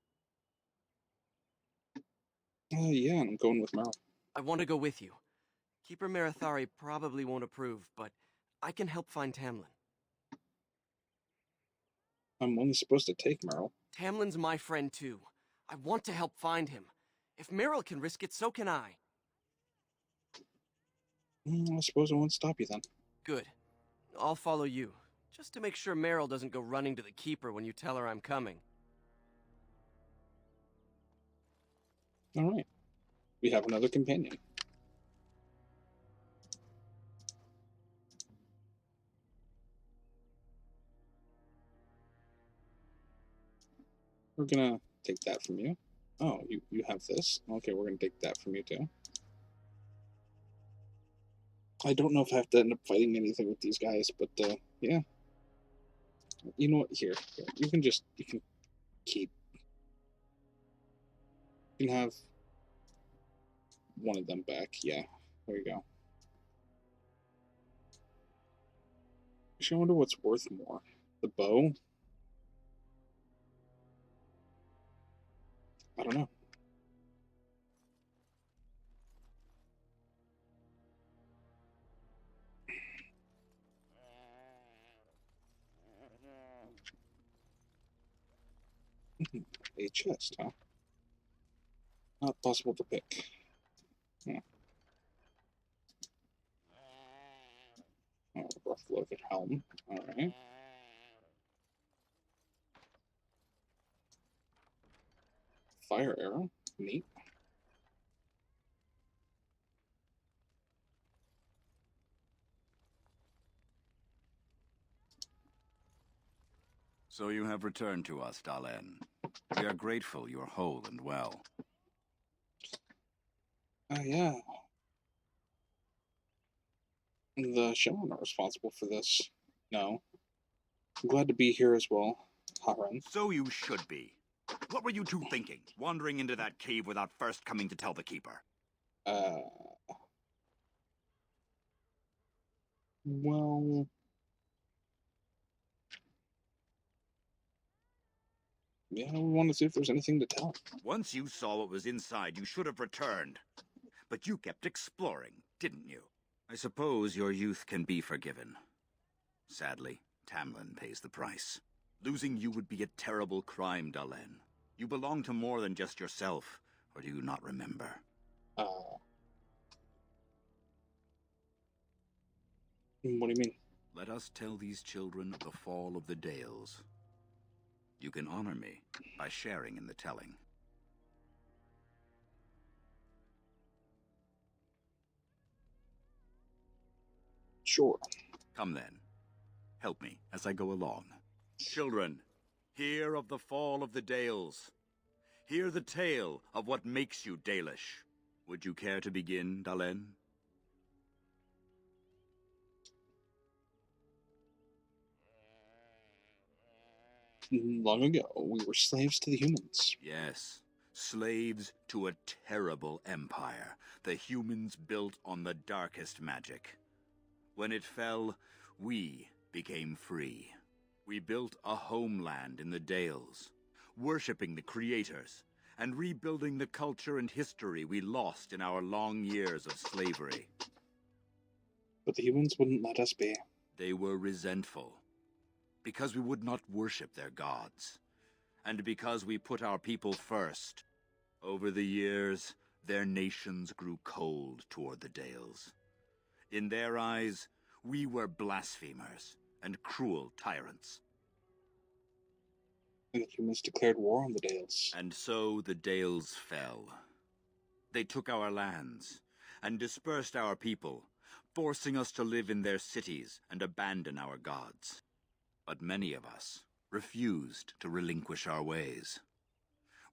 Yeah, and I'm going with Meryl. I want to go with you. Keeper Marathari probably won't approve, but I can help find Tamlin. I'm only supposed to take Meryl. Tamlin's my friend too. I want to help find him. If Meryl can risk it, so can I. I suppose I won't stop you then. Good. I'll follow you, just to make sure Meryl doesn't go running to the Keeper when you tell her I'm coming. All right. We have another companion. We're gonna take that from you. Oh, you have this? Okay, we're gonna take that from you too. I don't know if I have to end up fighting anything with these guys, but yeah. You know what? Here. You can keep. You can have one of them back. Yeah, there you go. Actually, I wonder what's worth more. The bow? I don't know. A chest, huh? Not possible to pick. Oh, rough loaded helm. Alright. Fire arrow. Neat. So you have returned to us, Dalen. We are grateful you are whole and well. Yeah. The shaman are responsible for this. No. I'm glad to be here as well, Haren. So you should be. What were you two thinking, wandering into that cave without first coming to tell the keeper? Well... Yeah, we want to see if there's anything to tell. Once you saw what was inside, you should have returned. But you kept exploring, didn't you? I suppose your youth can be forgiven. Sadly, Tamlin pays the price. Losing you would be a terrible crime, Dalen. You belong to more than just yourself, or do you not remember? What do you mean? Let us tell these children of the fall of the Dales. You can honor me by sharing in the telling. Sure. Come then. Help me as I go along. Children, hear of the fall of the Dales. Hear the tale of what makes you Dalish. Would you care to begin, Dalen? Long ago, we were slaves to the humans. Yes, slaves to a terrible empire the humans built on the darkest magic. When it fell, we became free. We built a homeland in the Dales, worshipping the creators, and rebuilding the culture and history we lost in our long years of slavery. But the humans wouldn't let us be. They were resentful, because we would not worship their gods, and because we put our people first. Over the years, their nations grew cold toward the Dales. In their eyes, we were blasphemers and cruel tyrants. And the humans declared war on the Dales. And so the Dales fell. They took our lands and dispersed our people, forcing us to live in their cities and abandon our gods. But many of us refused to relinquish our ways.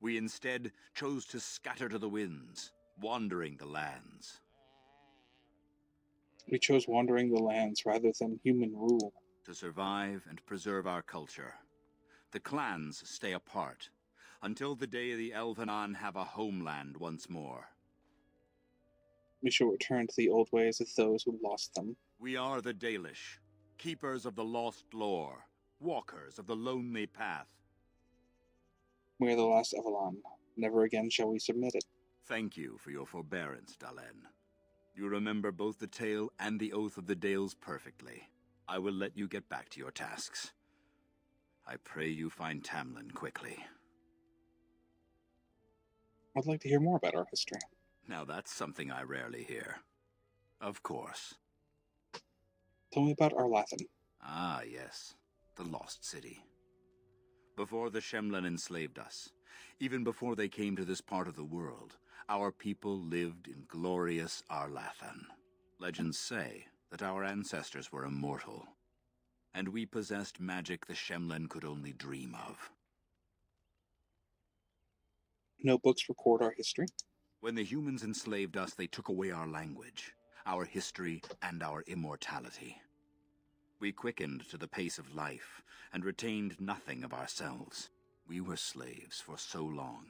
We instead chose to scatter to the winds, wandering the lands. We chose wandering the lands rather than human rule. To survive and preserve our culture, the clans stay apart until the day the Elvenon have a homeland once more. We shall return to the old ways of those who lost them. We are the Dalish, keepers of the lost lore, walkers of the lonely path. We are the last Avalon. Never again shall we submit it. Thank you for your forbearance, Dalen. You remember both the tale and the oath of the Dales perfectly. I will let you get back to your tasks. I pray you find Tamlin quickly. I'd like to hear more about our history. Now that's something I rarely hear. Of course. Tell me about Arlathan. Ah, yes. The Lost City. Before the Shemlen enslaved us, even before they came to this part of the world, our people lived in glorious Arlathan. Legends say that our ancestors were immortal, and we possessed magic the Shemlen could only dream of. No books record our history? When the humans enslaved us, they took away our language, our history, and our immortality. We quickened to the pace of life, and retained nothing of ourselves. We were slaves for so long,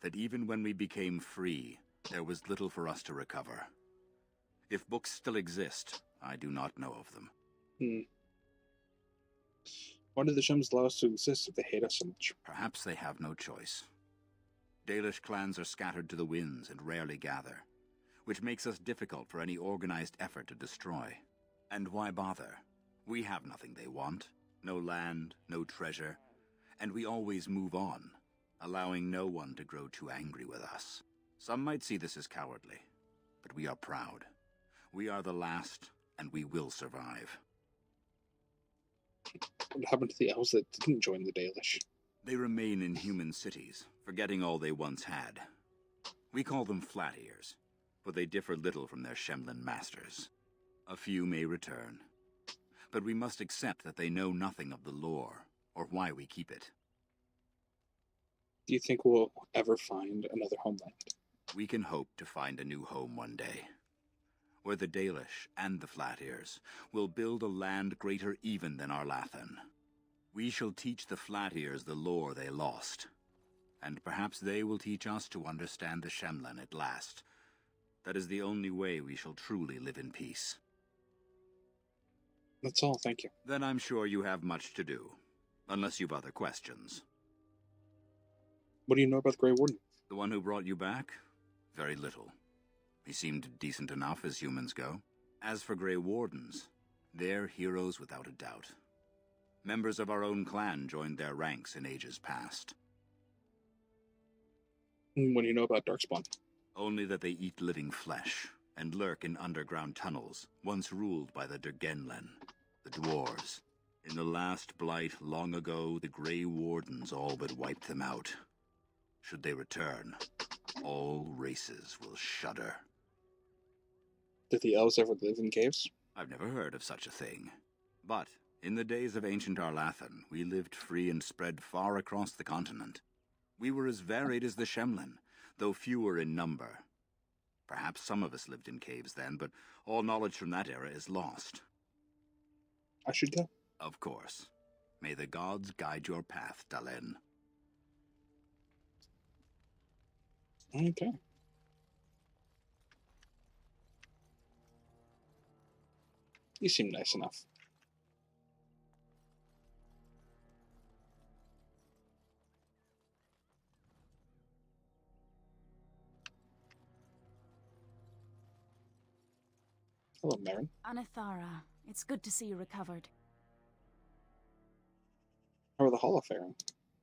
that even when we became free, there was little for us to recover. If books still exist, I do not know of them. Why did the Shums allow us to exist if they hate us so much? Perhaps they have no choice. Dalish clans are scattered to the winds and rarely gather, which makes us difficult for any organized effort to destroy. And why bother? We have nothing they want. No land, no treasure, and we always move on. allowing no one to grow too angry with us. Some might see this as cowardly, but we are proud. We are the last, and we will survive. What happened to the elves that didn't join the Dalish? They remain in human cities, forgetting all they once had. We call them Flat Ears, for they differ little from their Shemlin masters. A few may return, but we must accept that they know nothing of the lore, or why we keep it. Do you think we'll ever find another homeland? We can hope to find a new home one day, where the Dalish and the Flat Ears will build a land greater even than Arlathan. We shall teach the Flat Ears the lore they lost, and perhaps they will teach us to understand the Shemlin at last. That is the only way we shall truly live in peace. That's all, thank you. Then I'm sure you have much to do, unless you've other questions. What do you know about the Grey Warden? The one who brought you back? Very little. He seemed decent enough as humans go. As for Grey Wardens, they're heroes without a doubt. Members of our own clan joined their ranks in ages past. What do you know about Darkspawn? Only that they eat living flesh, and lurk in underground tunnels, once ruled by the Dergenlen, the dwarves. In the last blight long ago, the Grey Wardens all but wiped them out. Should they return, all races will shudder. Did the elves ever live in caves? I've never heard of such a thing. But in the days of ancient Arlathan, we lived free and spread far across the continent. We were as varied as the Shemlin, though fewer in number. Perhaps some of us lived in caves then, but all knowledge from that era is lost. I should go. Of course. May the gods guide your path, Dalen. Okay. You seem nice enough. Hello, Marin. Anathara, it's good to see you recovered. How are the Hollow faring?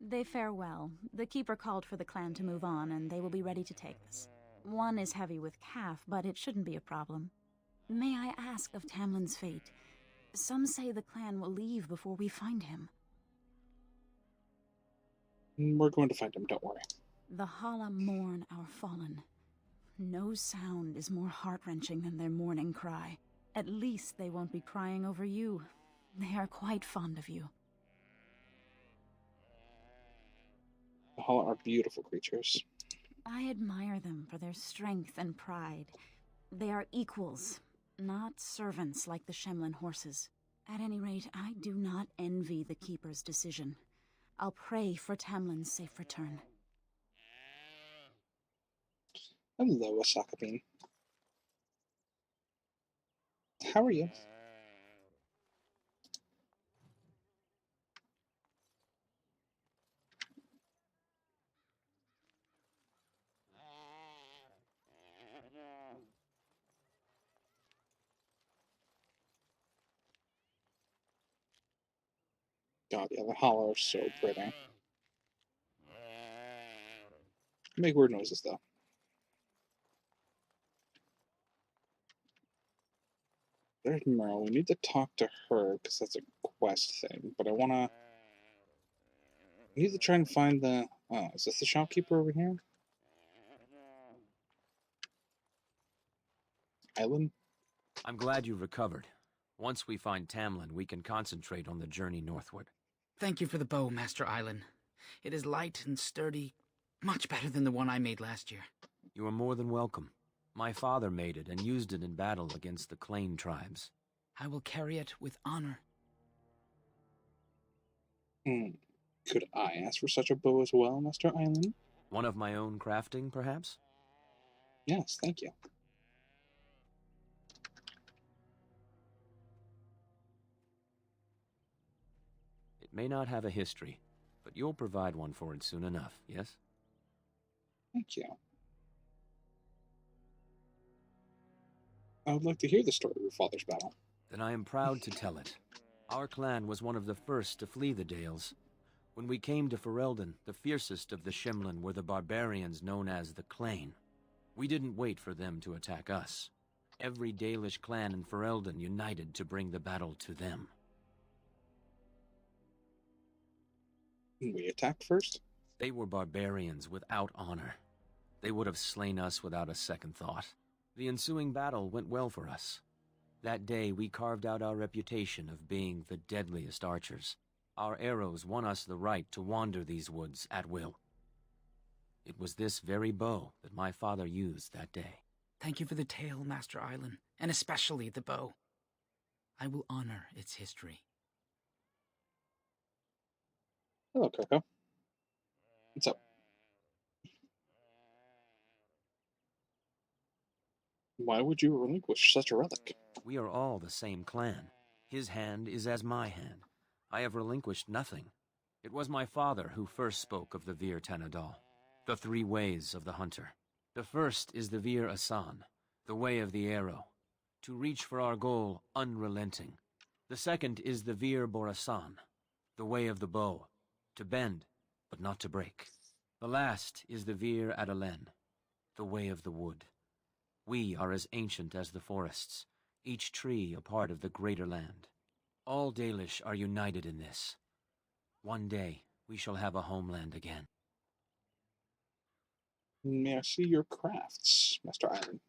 They fare well. The Keeper called for the clan to move on, and they will be ready to take us. One is heavy with calf, but it shouldn't be a problem. May I ask of Tamlin's fate? Some say the clan will leave before we find him. We're going to find him, don't worry. The Hala mourn our fallen. No sound is more heart-wrenching than their mourning cry. At least they won't be crying over you. They are quite fond of you. The Hala are beautiful creatures. I admire them for their strength and pride. They are equals, not servants like the Shemlin horses. At any rate, I do not envy the Keeper's decision. I'll pray for Tamlin's safe return. Hello, Asaka Bean. How are you? God, yeah, the Hollow are so pretty. Make weird noises, though. There's Merle. We need to talk to her, because that's a quest thing. But I need to try and find the... Oh, is this the shopkeeper over here? Island? I'm glad you've recovered. Once we find Tamlin, we can concentrate on the journey northward. Thank you for the bow, Master Island. It is light and sturdy, much better than the one I made last year. You are more than welcome. My father made it and used it in battle against the Clane tribes. I will carry it with honor. Could I ask for such a bow as well, Master Island? One of my own crafting, perhaps? Yes, thank you. It may not have a history, but you'll provide one for it soon enough, yes? Thank you. I would like to hear the story of your father's battle. Then I am proud to tell it. Our clan was one of the first to flee the Dales. When we came to Ferelden, the fiercest of the Shemlin were the barbarians known as the Clane. We didn't wait for them to attack us. Every Dalish clan in Ferelden united to bring the battle to them. We attacked first? They were barbarians without honor. They would have slain us without a second thought. The ensuing battle went well for us. That day we carved out our reputation of being the deadliest archers. Our arrows won us the right to wander these woods at will. It was this very bow that my father used that day. Thank you for the tale, Master Island, and especially the bow. I will honor its history. Hello, Coco. What's up? Why would you relinquish such a relic? We are all the same clan. His hand is as my hand. I have relinquished nothing. It was my father who first spoke of the Vir Tanadal, the three ways of the hunter. The first is the Vir Asan, the way of the arrow, to reach for our goal unrelenting. The second is the Vir Borasan, the way of the bow, to bend, but not to break. The last is the Vir Adalen, the way of the wood. We are as ancient as the forests, each tree a part of the greater land. All Dalish are united in this. One day, we shall have a homeland again. May I see your crafts, Master Iron?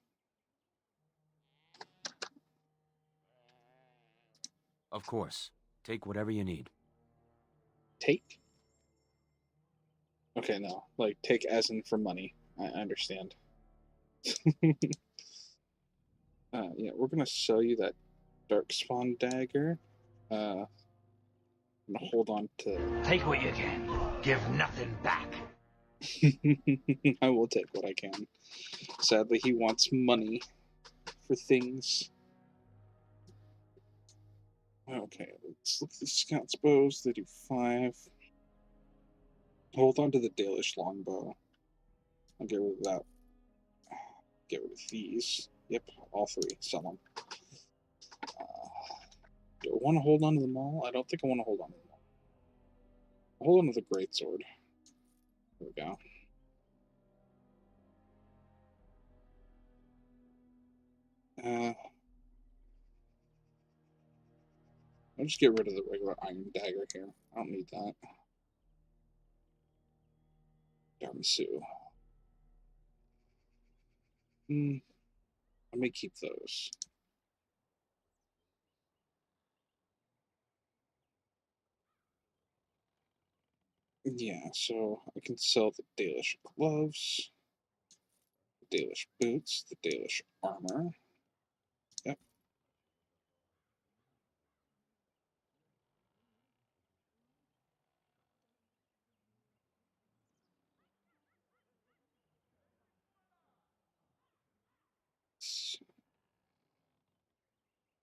Of course. Take whatever you need. Take? Okay, no. Like, take as in for money. I understand. Yeah, we're gonna sell you that Darkspawn dagger. I'm gonna hold on to... Take what you can. Give nothing back. I will take what I can. Sadly, he wants money for things. Okay, let's look at the Scout's bows. They do 5. Hold on to the Dalish longbow. I'll get rid of that. Get rid of these. Yep, all 3. Sell them. Do I want to hold on to them all? I don't think I want to hold on to them all. I'll hold on to the greatsword. There we go. I'll just get rid of the regular iron dagger here. I don't need that. Darmisu. I may keep those. Yeah, so I can sell the Dalish gloves, the Dalish boots, the Dalish armor. Yep.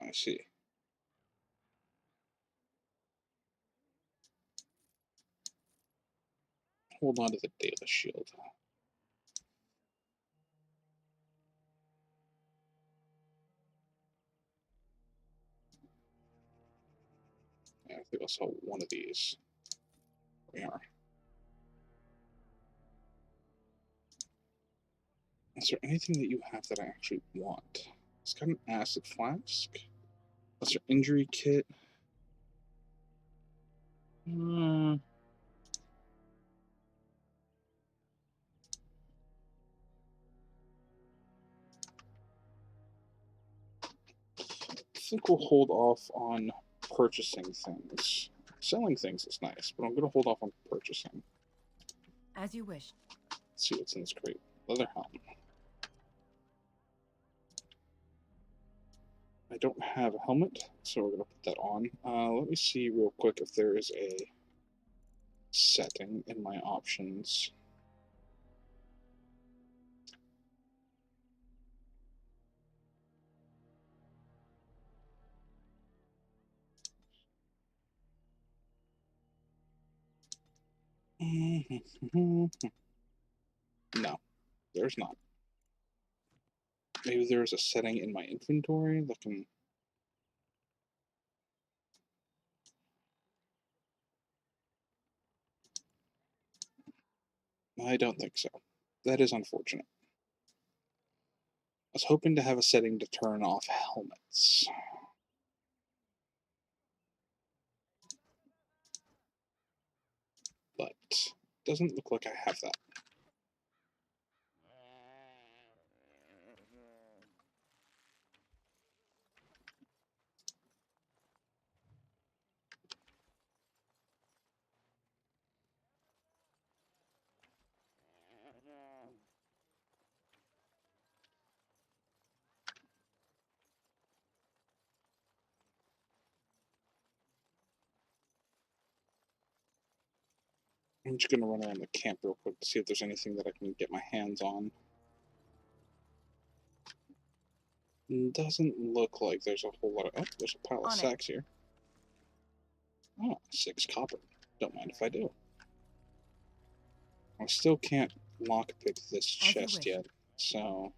I see. Hold on to the Dalish shield. Yeah, I think I'll sell one of these. We are. Is there anything that you have that I actually want? It's got an acid flask. That's your injury kit. I think we'll hold off on purchasing things. Selling things is nice, but I'm going to hold off on purchasing. As you wish. Let's see what's in this crate. Leather helm. I don't have a helmet, so we're going to put that on. Let me see real quick if there is a setting in my options. No, there's not. Maybe there's a setting in my inventory that can... I don't think so. That is unfortunate. I was hoping to have a setting to turn off helmets. But doesn't look like I have that. I'm just going to run around the camp real quick to see if there's anything that I can get my hands on. Doesn't look like there's a whole lot of... Oh, there's a pile of sacks here. Oh, 6 copper. Don't mind if I do. I still can't lockpick this chest yet, so...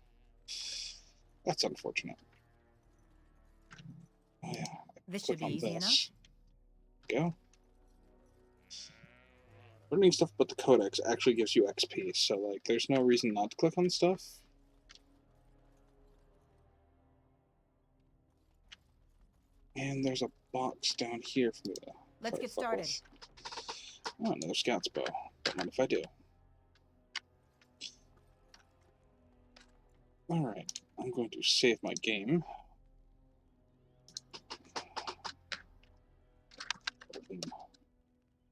That's unfortunate. Oh yeah. This should be easy enough. Go. Learning stuff but the codex actually gives you XP, so like there's no reason not to click on stuff. And there's a box down here for me to... Let's get started. Oh, another scout's bow. Don't mind if I do. Alright, I'm going to save my game. Open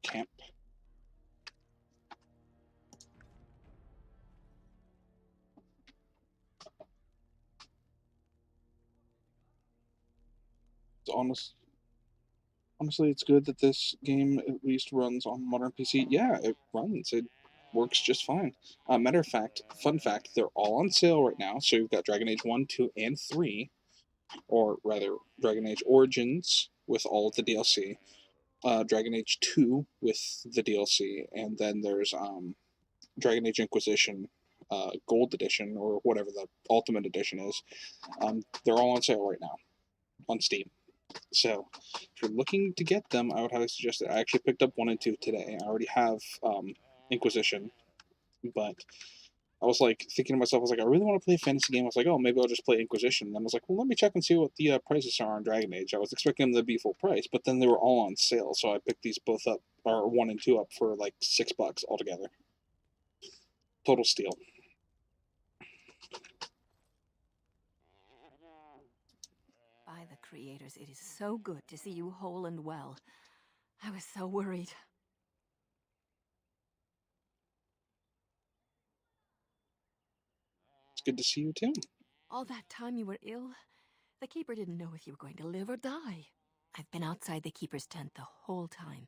camp. Honestly, it's good that this game at least runs on modern PC. Yeah, it runs. It works just fine. Matter of fact, fun fact, they're all on sale right now. So you've got Dragon Age 1, 2, and 3. Or rather, Dragon Age Origins with all of the DLC. Dragon Age 2 with the DLC. And then there's Dragon Age Inquisition Gold Edition, or whatever the Ultimate Edition is. They're all on sale right now on Steam. So, if you're looking to get them, I would highly suggest it. I actually picked up 1 and 2 today. I already have Inquisition, but I was like thinking to myself, I was like, I really want to play a fantasy game. I was like, oh, maybe I'll just play Inquisition. And then I was like, well, let me check and see what the prices are on Dragon Age. I was expecting them to be full price, but then they were all on sale, so I picked these both up, or 1 and 2 up for like $6 altogether. Total steal. By the creators, it is so good to see you whole and well. I was so worried. It's good to see you too. All that time you were ill, the Keeper didn't know if you were going to live or die. I've been outside the Keeper's tent the whole time.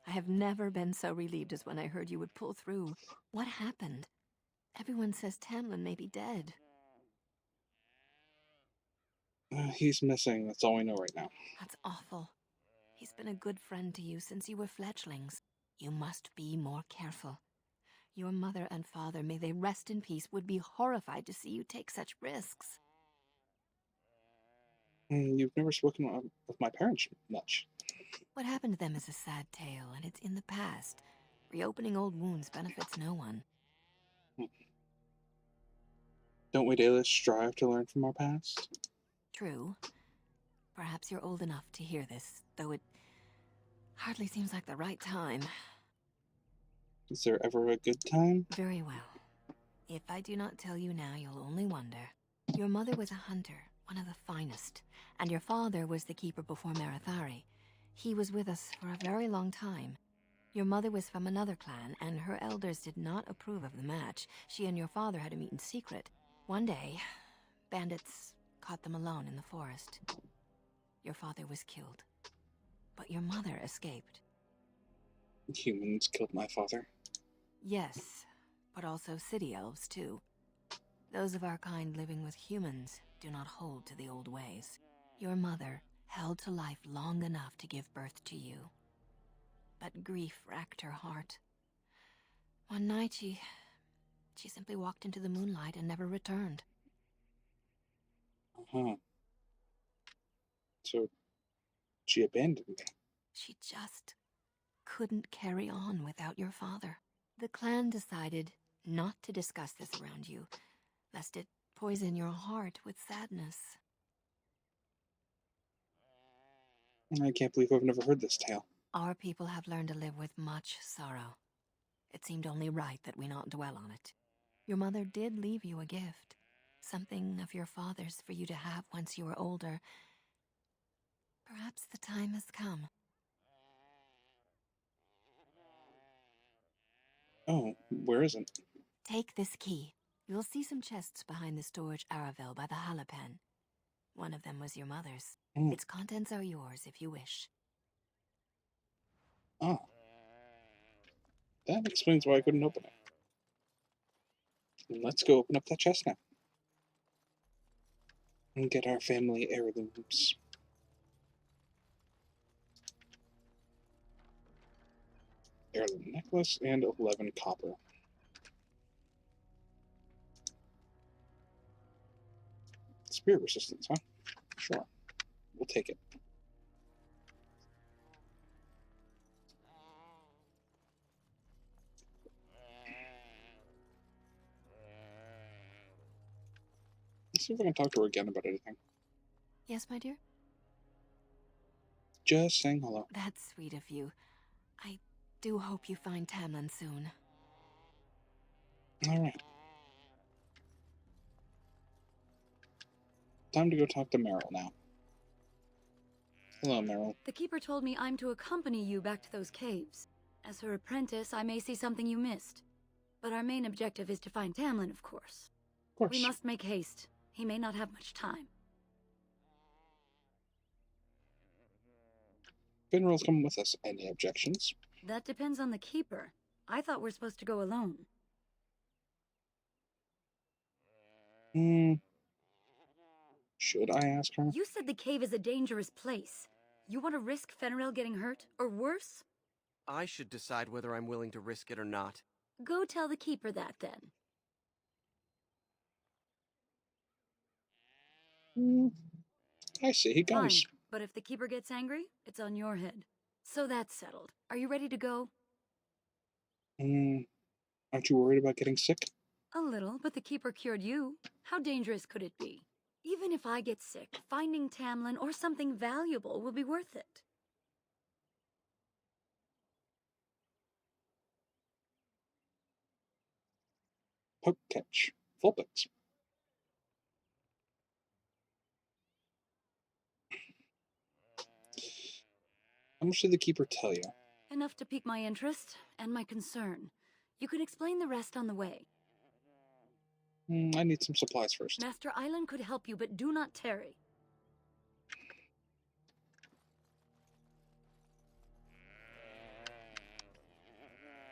I have never been so relieved as when I heard you would pull through. What happened? Everyone says Tamlin may be dead. He's missing. That's all we know right now. That's awful. He's been a good friend to you since you were fledglings. You must be more careful. Your mother and father, may they rest in peace, would be horrified to see you take such risks. You've never spoken with my parents much. What happened to them is a sad tale, and it's in the past. Reopening old wounds benefits no one. Don't we, Dalish, strive to learn from our past? True. Perhaps you're old enough to hear this, though it hardly seems like the right time. Is there ever a good time? Very well. If I do not tell you now, you'll only wonder. Your mother was a hunter, one of the finest, and your father was the Keeper before Marathari. He was with us for a very long time. Your mother was from another clan, and her elders did not approve of the match. She and your father had to meet in secret. One day, bandits caught them alone in the forest. Your father was killed, but your mother escaped. Humans killed my father. Yes, but also city elves, too. Those of our kind living with humans do not hold to the old ways. Your mother held to life long enough to give birth to you. But grief racked her heart. One night she simply walked into the moonlight and never returned. Uh-huh. So, she abandoned me. She just couldn't carry on without your father. The clan decided not to discuss this around you, lest it poison your heart with sadness. I can't believe I've never heard this tale. Our people have learned to live with much sorrow. It seemed only right that we not dwell on it. Your mother did leave you a gift, something of your father's for you to have once you were older. Perhaps the time has come. Oh, where is it? Take this key. You'll see some chests behind the storage Aravel by the Halapen. One of them was your mother's. Its contents are yours if you wish. Oh. That explains why I couldn't open it. Let's go open up that chest now. And get our family heirlooms. Heirloom necklace and 11 copper. Spirit resistance, huh? Sure. We'll take it. Let's see if I can talk to her again about anything. Yes, my dear? Just saying hello. That's sweet of you. I do hope you find Tamlin soon. Alright. Time to go talk to Meryl now. Hello, Meryl. The Keeper told me I'm to accompany you back to those caves. As her apprentice, I may see something you missed. But our main objective is to find Tamlin, of course. Of course. We must make haste. He may not have much time. Finral's coming with us. Any objections? That depends on the Keeper. I thought we're supposed to go alone. Should I ask her? You said the cave is a dangerous place. You want to risk Fenrir getting hurt, or worse? I should decide whether I'm willing to risk it or not. Go tell the Keeper that, then. I see he goes. Fine, but if the Keeper gets angry, it's on your head. So that's settled. Are you ready to go? Aren't you worried about getting sick? A little, but the Keeper cured you. How dangerous could it be? Even if I get sick, finding Tamlin or something valuable will be worth it. Poke catch. Full picks. How much did the Keeper tell you? Enough to pique my interest and my concern. You can explain the rest on the way. I need some supplies first. Master Island could help you, but do not tarry.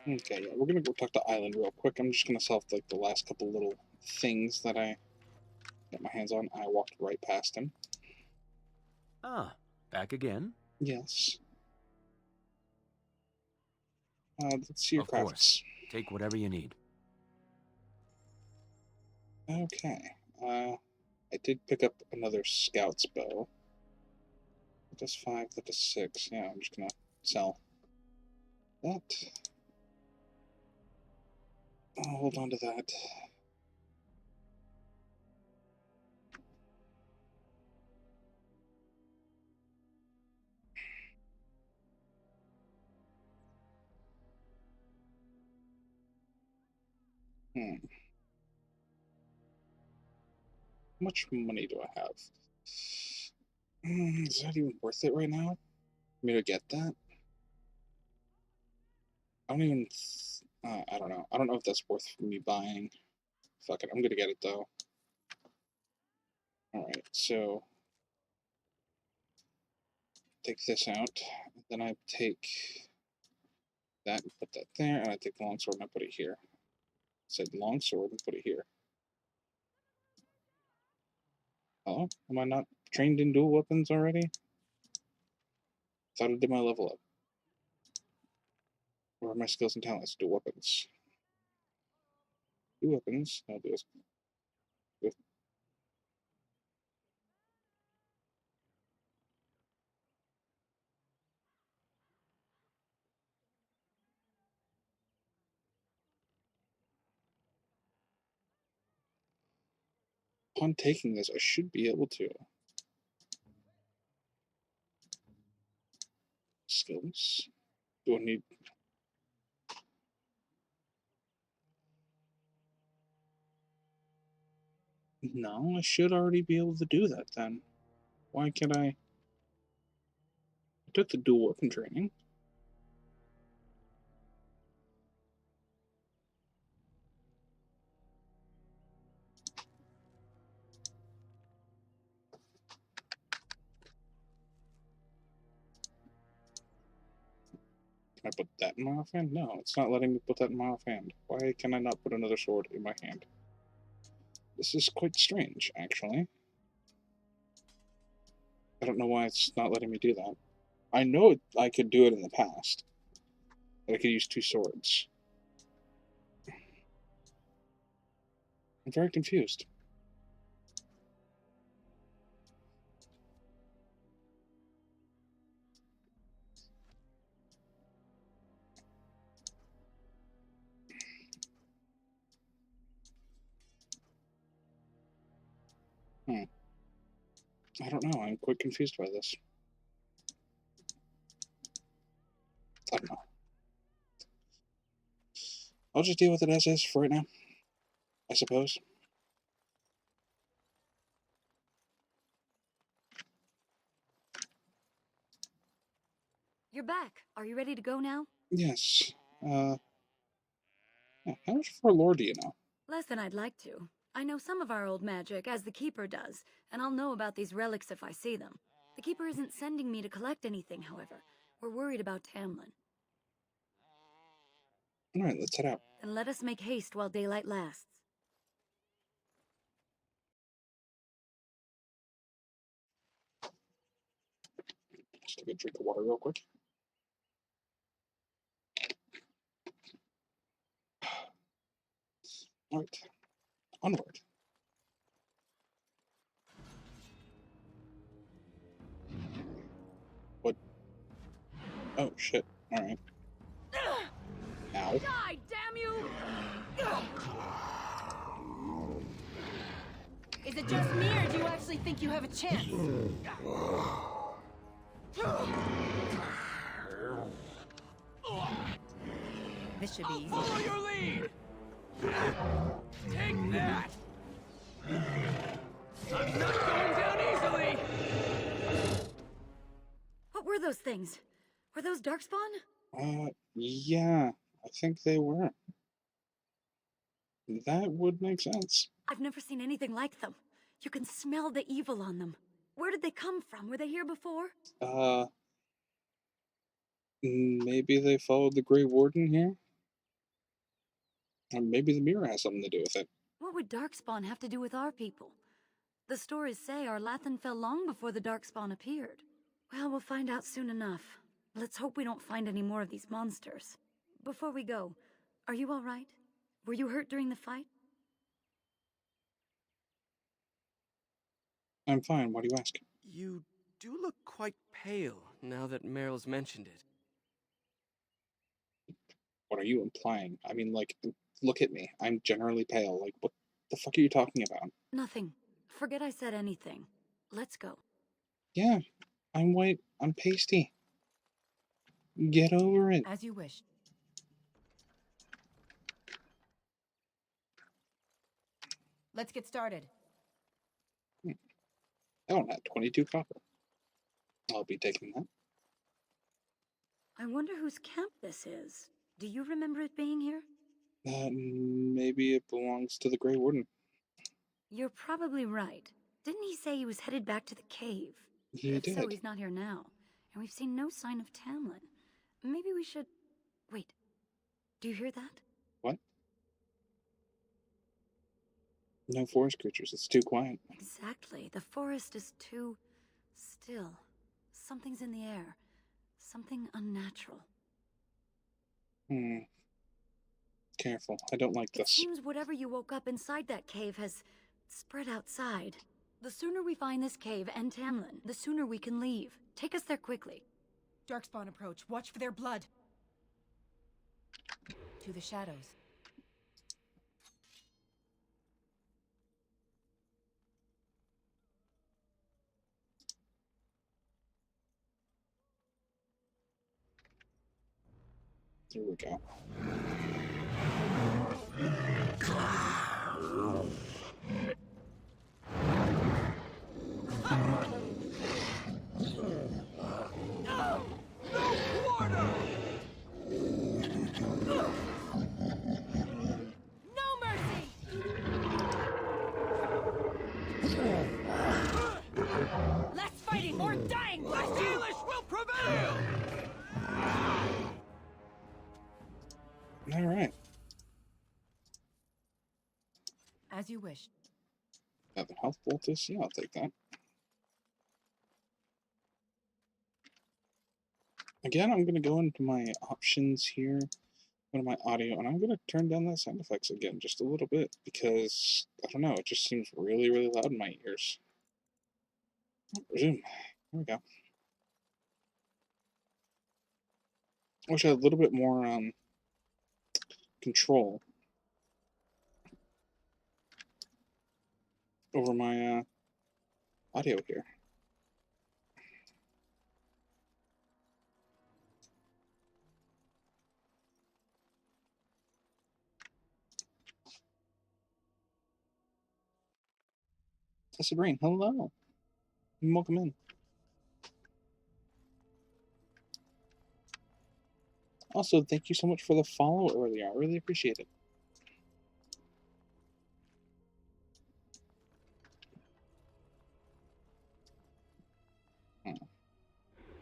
Okay, yeah, we're gonna go talk to Island real quick. I'm just gonna solve like the last couple little things that I got my hands on. I walked right past him. Ah, back again? Yes. Let's see your Of crafts. course. Take whatever you need. Okay. I did pick up another scout's bow. That does 5, that does 6. Yeah, I'm just gonna sell that. I'll hold on to that. How much money do I have? Is that even worth it right now? For me to get that? I don't even... I don't know. I don't know if that's worth me buying. Fuck it, I'm gonna get it though. Alright, so... take this out. Then I take that and put that there, and I take the longsword and I put it here. I said longsword and put it here. Oh, am I not trained in dual weapons already? Thought I did my level up. Where are my skills and talents? Dual weapons. Dual weapons. I'll do this. upon taking this, I should be able to. Skills? Do I need... No, I should already be able to do that then. Why can't I took the dual weapon training. Can I put that in my offhand? No, it's not letting me put that in my offhand. Why can I not put another sword in my hand? This is quite strange, actually. I don't know why it's not letting me do that. I know I could do it in the past. That I could use two swords. I'm very confused. I don't know. I'm quite confused by this. I don't know. I'll just deal with it as is for right now, I suppose. You're back. Are you ready to go now? Yes. Yeah, how much for lore do you know? Less than I'd like to. I know some of our old magic, as the Keeper does, and I'll know about these relics if I see them. The Keeper isn't sending me to collect anything, however. We're worried about Tamlin. Alright, let's head out. Then let us make haste while daylight lasts. Just take a drink of water real quick. Alright. Onward. What? Oh, shit. Alright. Ow. Die, damn you! Is it just me, or do you actually think you have a chance? This should be easy. Follow your lead! Take that! I'm not going down easily! What were those things? Were those Darkspawn? Yeah, I think they were. That would make sense. I've never seen anything like them. You can smell the evil on them. Where did they come from? Were they here before? Maybe they followed the Grey Warden here? Or maybe the mirror has something to do with it. What would Darkspawn have to do with our people? The stories say our Lathan fell long before the Darkspawn appeared. Well, we'll find out soon enough. Let's hope we don't find any more of these monsters. Before we go, are you all right? Were you hurt during the fight? I'm fine, why do you ask? You do look quite pale now that Meryl's mentioned it. What are you implying? I mean, like, look at me. I'm generally pale. Like, what the fuck are you talking about? Nothing. Forget I said anything. Let's go. Yeah, I'm white. I'm pasty. Get over it. As you wish. Let's get started. Oh, not 22 copper. I'll be taking that. I wonder whose camp this is. Do you remember it being here? Maybe it belongs to the Grey Warden. You're probably right. Didn't he say he was headed back to the cave? He If did. so, he's not here now. And we've seen no sign of Tamlin. Maybe we should... Wait. Do you hear that? What? No forest creatures. It's too quiet. Exactly. The forest is too... still. Something's in the air. Something unnatural. Careful. I don't like It this. seems whatever you woke up inside that cave has spread outside. The sooner we find this cave and Tamlin, the sooner we can leave. Take us there quickly. Darkspawn approach. Watch for their blood. To the shadows. There we go. Less fighting, more dying, blast you! Dalish will prevail! All right. As you wish. Have a health poultice? Yeah, I'll take that. Again, I'm going to go into my options here, go to my audio, and I'm going to turn down that sound effects again just a little bit because, I don't know, it just seems really, really loud in my ears. Resume. There we go. I wish I had a little bit more control over my audio here. Tessa Green, hello. Welcome in. Also, thank you so much for the follow earlier. I really appreciate it.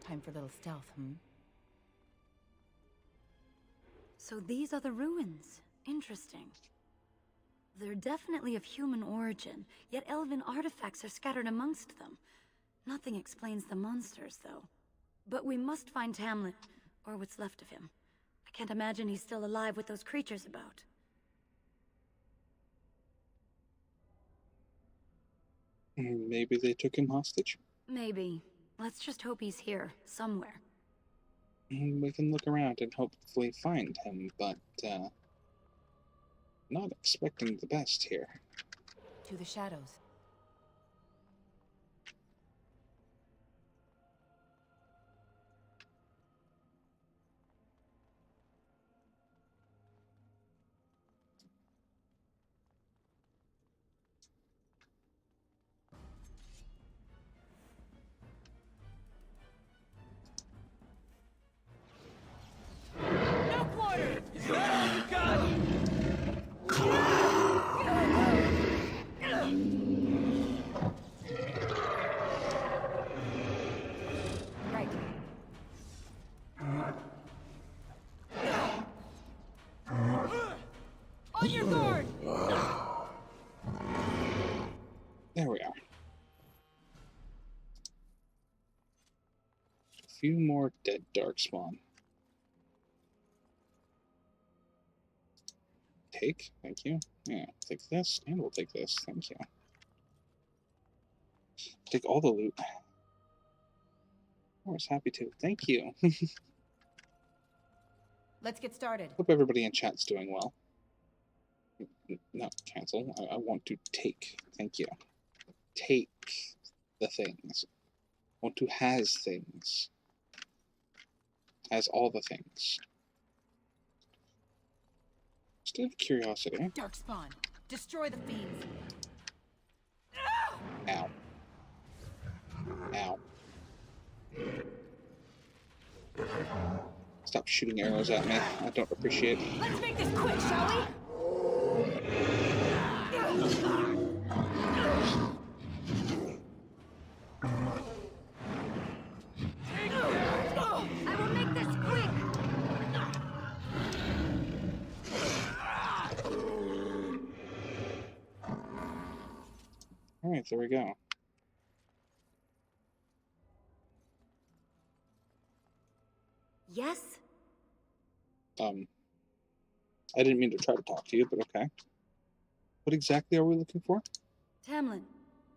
Time for a little stealth, So these are the ruins. Interesting. They're definitely of human origin, yet elven artifacts are scattered amongst them. Nothing explains the monsters, though. But we must find Tamlin, or what's left of him. I can't imagine he's still alive with those creatures about. Maybe they took him hostage. Maybe. Let's just hope he's here, somewhere. We can look around and hopefully find him, but not expecting the best here. To the shadows. No quarter! Is that all you got? Right. On your guard! There we are. A few more dead darkspawn. Take, thank you. Yeah, take this, and we'll take this, thank you. Take all the loot. I was happy to. Thank you. Let's get started. Hope everybody in chat's doing well. Not cancel. I want to take. Thank you. Take the things. Want to has things. Has all the things. Just out of curiosity. Darkspawn. Destroy the fiends. Ow. Ow. Stop shooting arrows at me. I don't appreciate it. Let's make this quick, shall we? I will make this quick! Alright, there we go. Yes? I didn't mean to try to talk to you, but okay. What exactly are we looking for? Tamlin,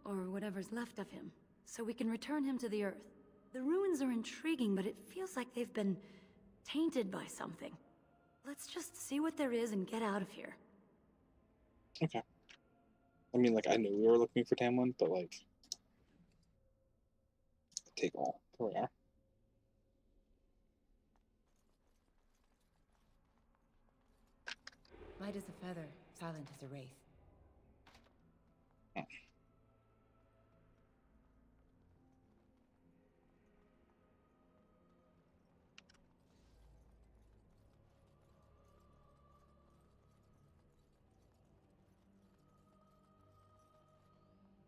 or whatever's left of him, so we can return him to the Earth. The ruins are intriguing, but it feels like they've been tainted by something. Let's just see what there is and get out of here. Okay. I mean, like, I knew we were looking for Tamlin, but, like, take all. There we are. Light as a feather, silent as a wraith.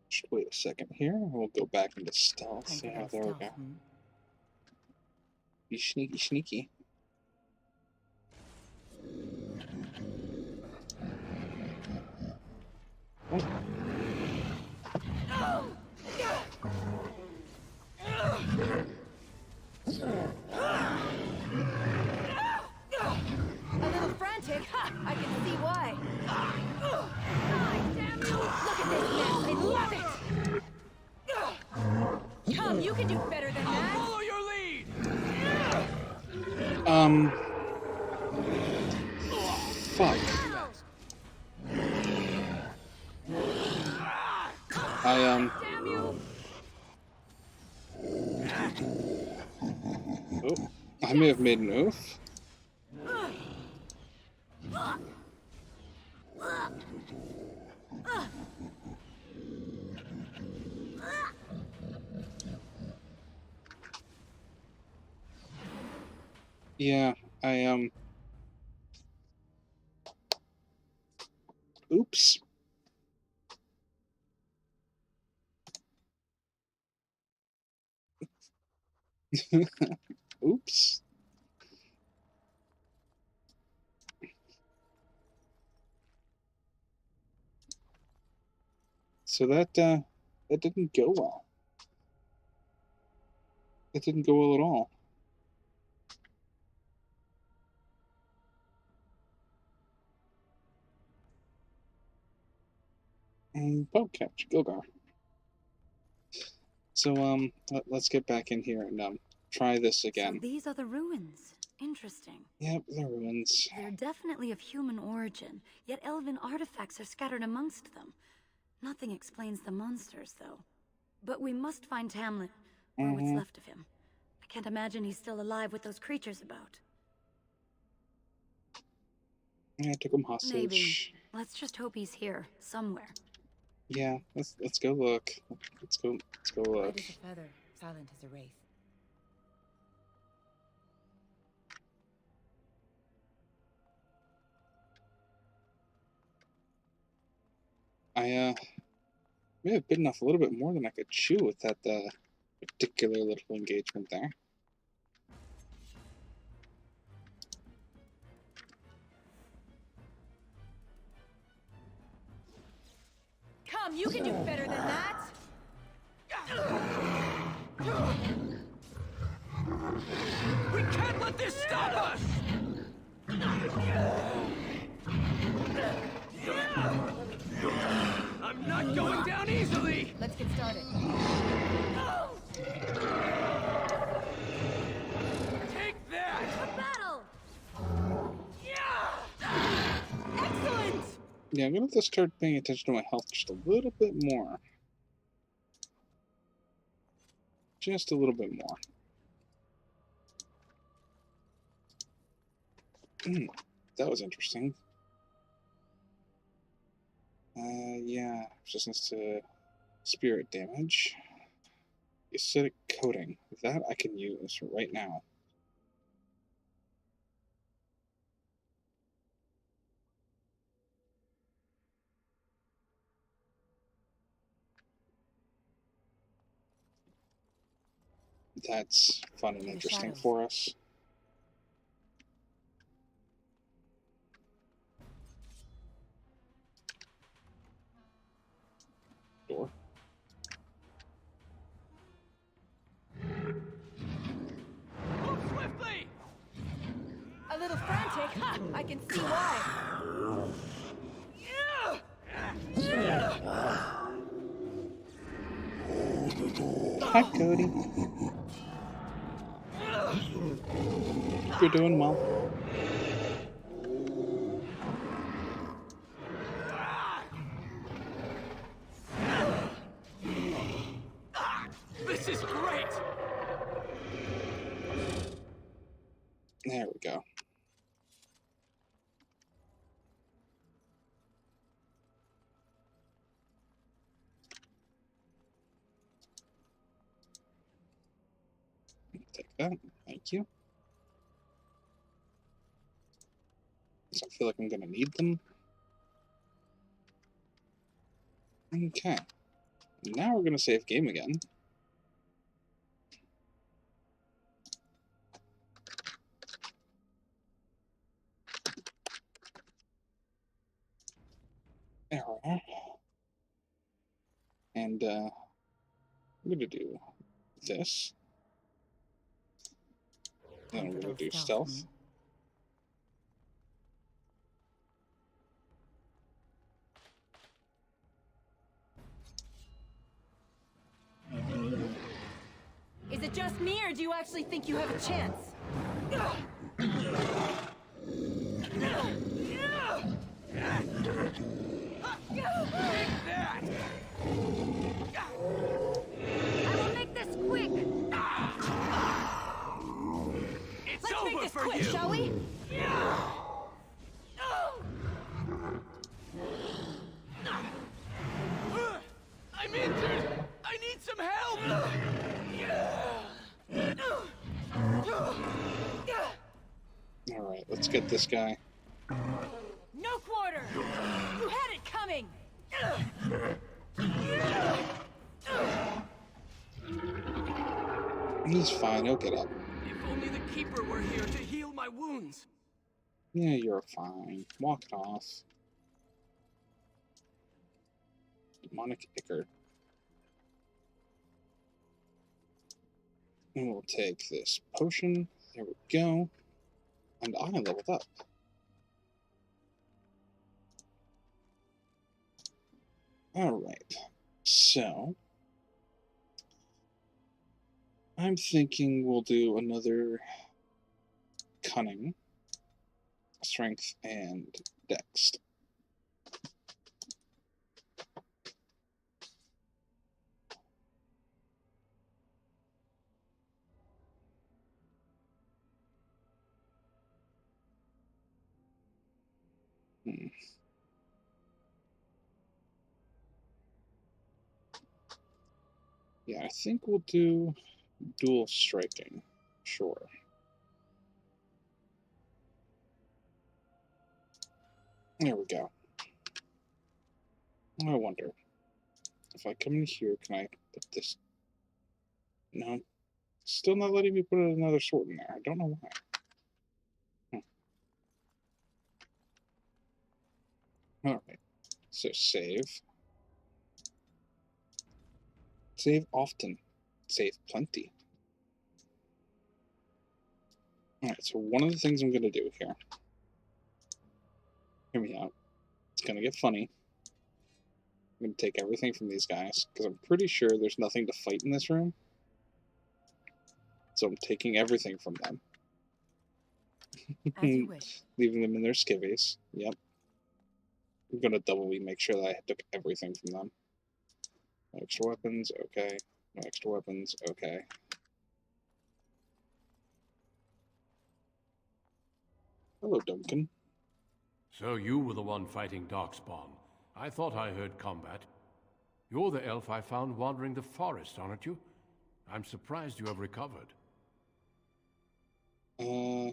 Just wait a second here. We'll go back into stealth. Yeah, there we go. Be sneaky, sneaky. Oh. A little frantic? Ha! I can see why. Damn you! Look at this mess! I love it! Come, you can do better than that! Follow your lead! Fuck. Damn you! Oh, I may have made an oof. Yeah, oops. Oops. So that didn't go well. It didn't go well at all. Boat catch, Gilgar. So let's get back in here and try this again. So these are the ruins. Interesting. Yep, the ruins. They're definitely of human origin, yet elven artifacts are scattered amongst them. Nothing explains the monsters, though. But we must find Tamlin, or what's left of him. I can't imagine he's still alive with those creatures about. Yeah, I took him hostage. Maybe. Let's just hope he's here, somewhere. Yeah, let's go look. Let's go look. Light as a feather, silent as a wraith. I may have bitten off a little bit more than I could chew with that particular little engagement there. Come, you can do better than that! We can't let this stop us! I'm not going down easily! Let's get started. Take that! A battle! Excellent! Yeah, I'm gonna have to start paying attention to my health just a little bit more. Just a little bit more. That was interesting. Yeah, resistance to spirit damage. Acidic coating. That I can use right now. That's fun and interesting for us. Door. Move swiftly! A little frantic? Ha! I can see why. Hi, Cody. You're doing well. This is great! There we go. that. Thank you. So I feel like I'm gonna need them. Okay. Now we're gonna save game again. There we are. And I'm gonna do this. Then I'm gonna do stealth. Is it just me, or do you actually think you have a chance? I will make this quick! It's Let's over make this for quick, you. shall we? I'm injured! I need some help! Alright, let's get this guy. No quarter! You had it coming! He's fine, he'll get up. If only the Keeper were here to heal my wounds. Yeah, you're fine. Walk it off. Demonic Ichor. And we'll take this potion. There we go. And I leveled up. Alright. So I'm thinking we'll do another cunning, strength, and dex. Yeah, I think we'll do dual striking. Sure. There we go. I wonder if I come in here, can I put this? No, still not letting me put another sword in there. I don't know why. Alright, so save. Save often. Save plenty. Alright, so one of the things I'm going to do here. Hear me out. It's going to get funny. I'm going to take everything from these guys, because I'm pretty sure there's nothing to fight in this room. So I'm taking everything from them. As you wish. Leaving them in their skivvies. Yep. I'm going to doubly make sure that I took everything from them. No extra weapons, okay. No extra weapons, okay. Hello, Duncan. So you were the one fighting Darkspawn. I thought I heard combat. You're the elf I found wandering the forest, aren't you? I'm surprised you have recovered. Yeah,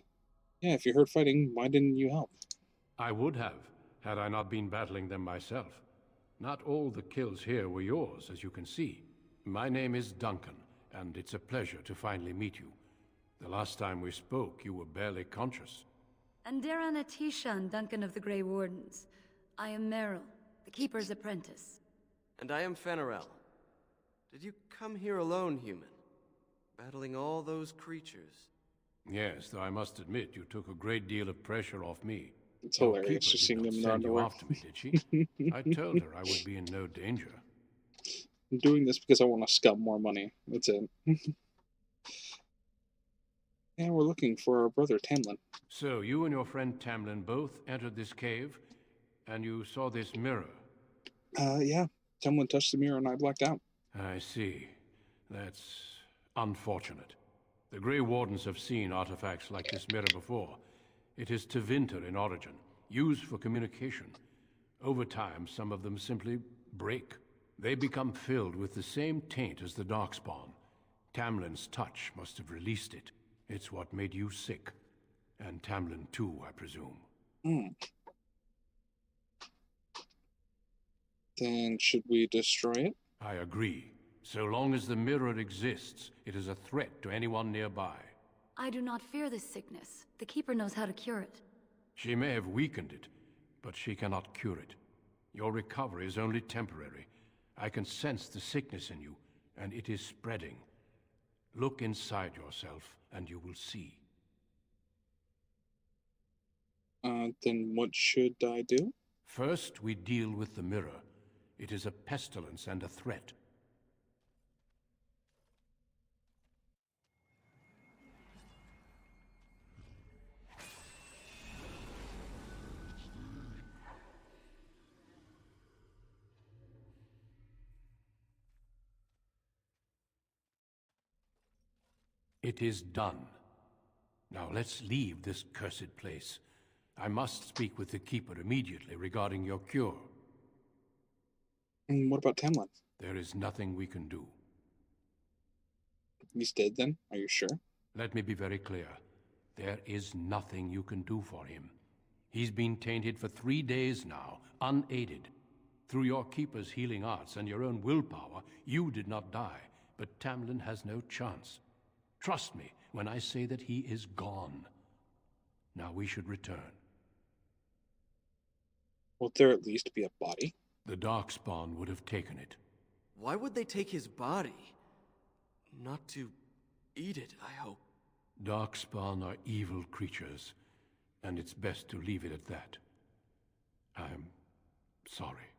if you heard fighting, why didn't you help? I would have, had I not been battling them myself. Not all the kills here were yours, as you can see. My name is Duncan, and it's a pleasure to finally meet you. The last time we spoke, you were barely conscious. Andera Natishan, Duncan of the Grey Wardens. I am Meryl, the Keeper's apprentice. And I am Fenarel. Did you come here alone, human? Battling all those creatures? Yes, though I must admit you took a great deal of pressure off me. It's Your hilarious Keeper just seeing did them not in their send you underwear. after me, did she? I told her I would be in no danger. I'm doing this because I want to scum more money. That's it. And we're looking for our brother, Tamlin. So, you and your friend Tamlin both entered this cave, and you saw this mirror. Yeah. Tamlin touched the mirror and I blacked out. I see. That's unfortunate. The Grey Wardens have seen artifacts like this mirror before. It is Tevinter in origin, used for communication. Over time, some of them simply break. They become filled with the same taint as the Darkspawn. Tamlin's touch must have released it. It's what made you sick. And Tamlin too, I presume. Then should we destroy it? I agree. So long as the mirror exists, it is a threat to anyone nearby. I do not fear this sickness. The Keeper knows how to cure it. She may have weakened it, but she cannot cure it. Your recovery is only temporary. I can sense the sickness in you, and it is spreading. Look inside yourself, and you will see. Then what should I do? First, we deal with the mirror. It is a pestilence and a threat. It is done. Now let's leave this cursed place. I must speak with the Keeper immediately regarding your cure. And what about Tamlin? There is nothing we can do. He's dead then? Are you sure? Let me be very clear. There is nothing you can do for him. He's been tainted for 3 days now, unaided. Through your Keeper's healing arts and your own willpower, you did not die, but Tamlin has no chance. Trust me when I say that he is gone. Now we should return. Will there at least be a body? The Darkspawn would have taken it. Why would they take his body? Not to eat it, I hope. Darkspawn are evil creatures, and it's best to leave it at that. I'm sorry.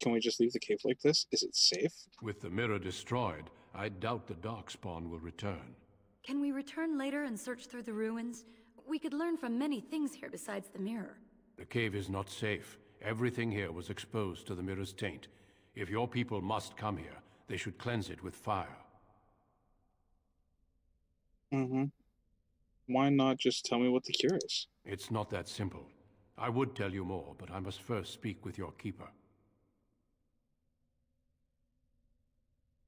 Can we just leave the cave like this? Is it safe? With the mirror destroyed, I doubt the Darkspawn will return. Can we return later and search through the ruins? We could learn from many things here besides the mirror. The cave is not safe. Everything here was exposed to the mirror's taint. If your people must come here, they should cleanse it with fire. Why not just tell me what the cure is? It's not that simple. I would tell you more, but I must first speak with your Keeper.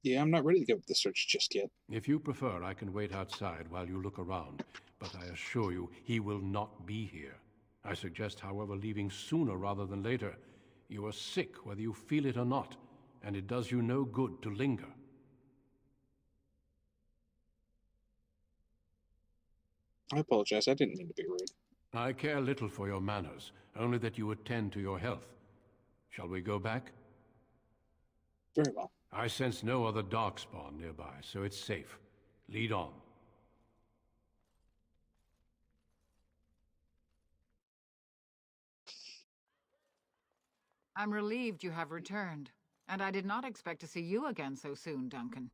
Yeah, I'm not ready to go with the search just yet. If you prefer, I can wait outside while you look around, but I assure you, he will not be here. I suggest, however, leaving sooner rather than later. You are sick, whether you feel it or not, and it does you no good to linger. I apologize, I didn't mean to be rude. I care little for your manners, only that you attend to your health. Shall we go back? Very well. I sense no other Darkspawn nearby, so it's safe. Lead on. I'm relieved you have returned, and I did not expect to see you again so soon, Duncan.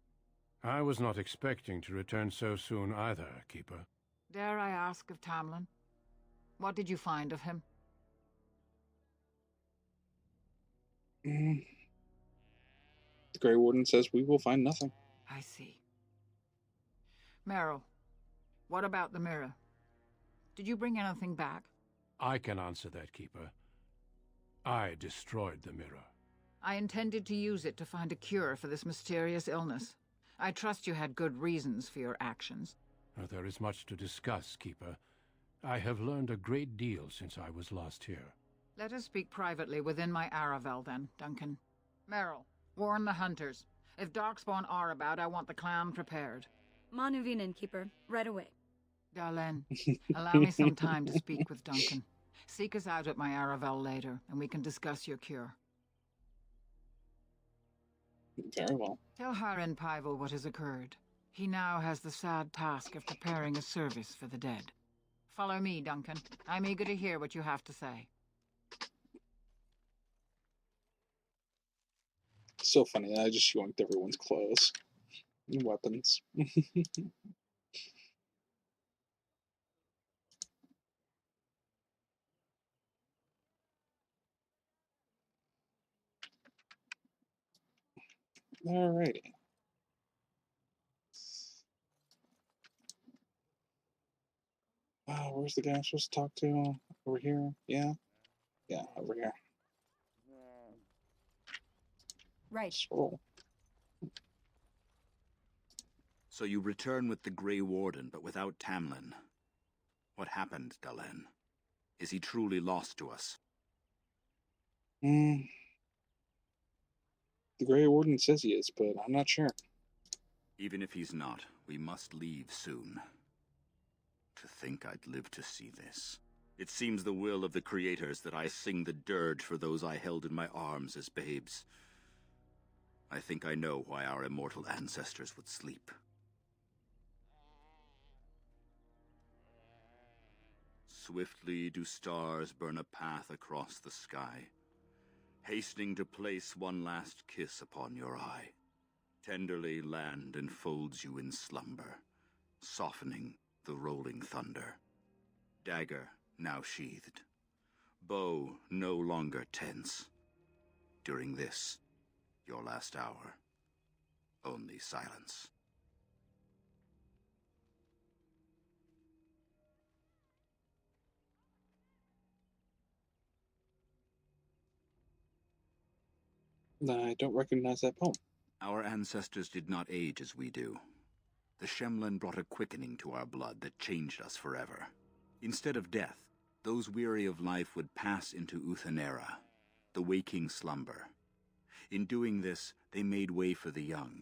I was not expecting to return so soon either, Keeper. Dare I ask of Tamlin? What did you find of him? The Grey Warden says we will find nothing. I see. Meryl, what about the mirror? Did you bring anything back? I can answer that, Keeper. I destroyed the mirror. I intended to use it to find a cure for this mysterious illness. I trust you had good reasons for your actions. There is much to discuss, Keeper. I have learned a great deal since I was last here. Let us speak privately within my Aravel, then, Duncan. Meryl, warn the hunters. If Darkspawn are about, I want the clan prepared. Manuvinen, Keeper. Right away. Darlene, allow me some time to speak with Duncan. Seek us out at my Aravel later, and we can discuss your cure. Very well. Tell Harin Pyvel what has occurred. He now has the sad task of preparing a service for the dead. Follow me, Duncan. I'm eager to hear what you have to say. So funny, I just yoinked everyone's clothes and weapons. Alrighty. Where's the guy I'm supposed to talk to? Over here? Yeah? Yeah, over here. Right. Scroll. So you return with the Grey Warden, but without Tamlin. What happened, Dalen? Is he truly lost to us? The Grey Warden says he is, but I'm not sure. Even if he's not, we must leave soon. To think I'd live to see this. It seems the will of the creators that I sing the dirge for those I held in my arms as babes. I think I know why our immortal ancestors would sleep. Swiftly do stars burn a path across the sky, hastening to place one last kiss upon your eye. Tenderly land enfolds you in slumber, softening the rolling thunder. Dagger now sheathed, bow no longer tense. During this, your last hour, only silence. I don't recognize that poem. Our ancestors did not age as we do. The Shemlin brought a quickening to our blood that changed us forever. Instead of death, those weary of life would pass into Uthanera, the waking slumber. In doing this, they made way for the young.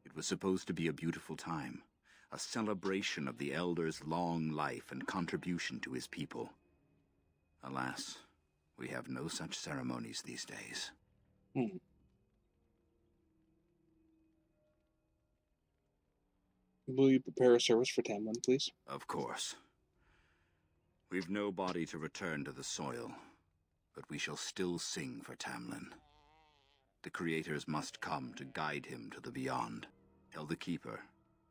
It was supposed to be a beautiful time, a celebration of the Elder's long life and contribution to his people. Alas, we have no such ceremonies these days. Will you prepare a service for Tamlin, please? Of course. We've no body to return to the soil, but we shall still sing for Tamlin. The creators must come to guide him to the beyond. Tell the Keeper,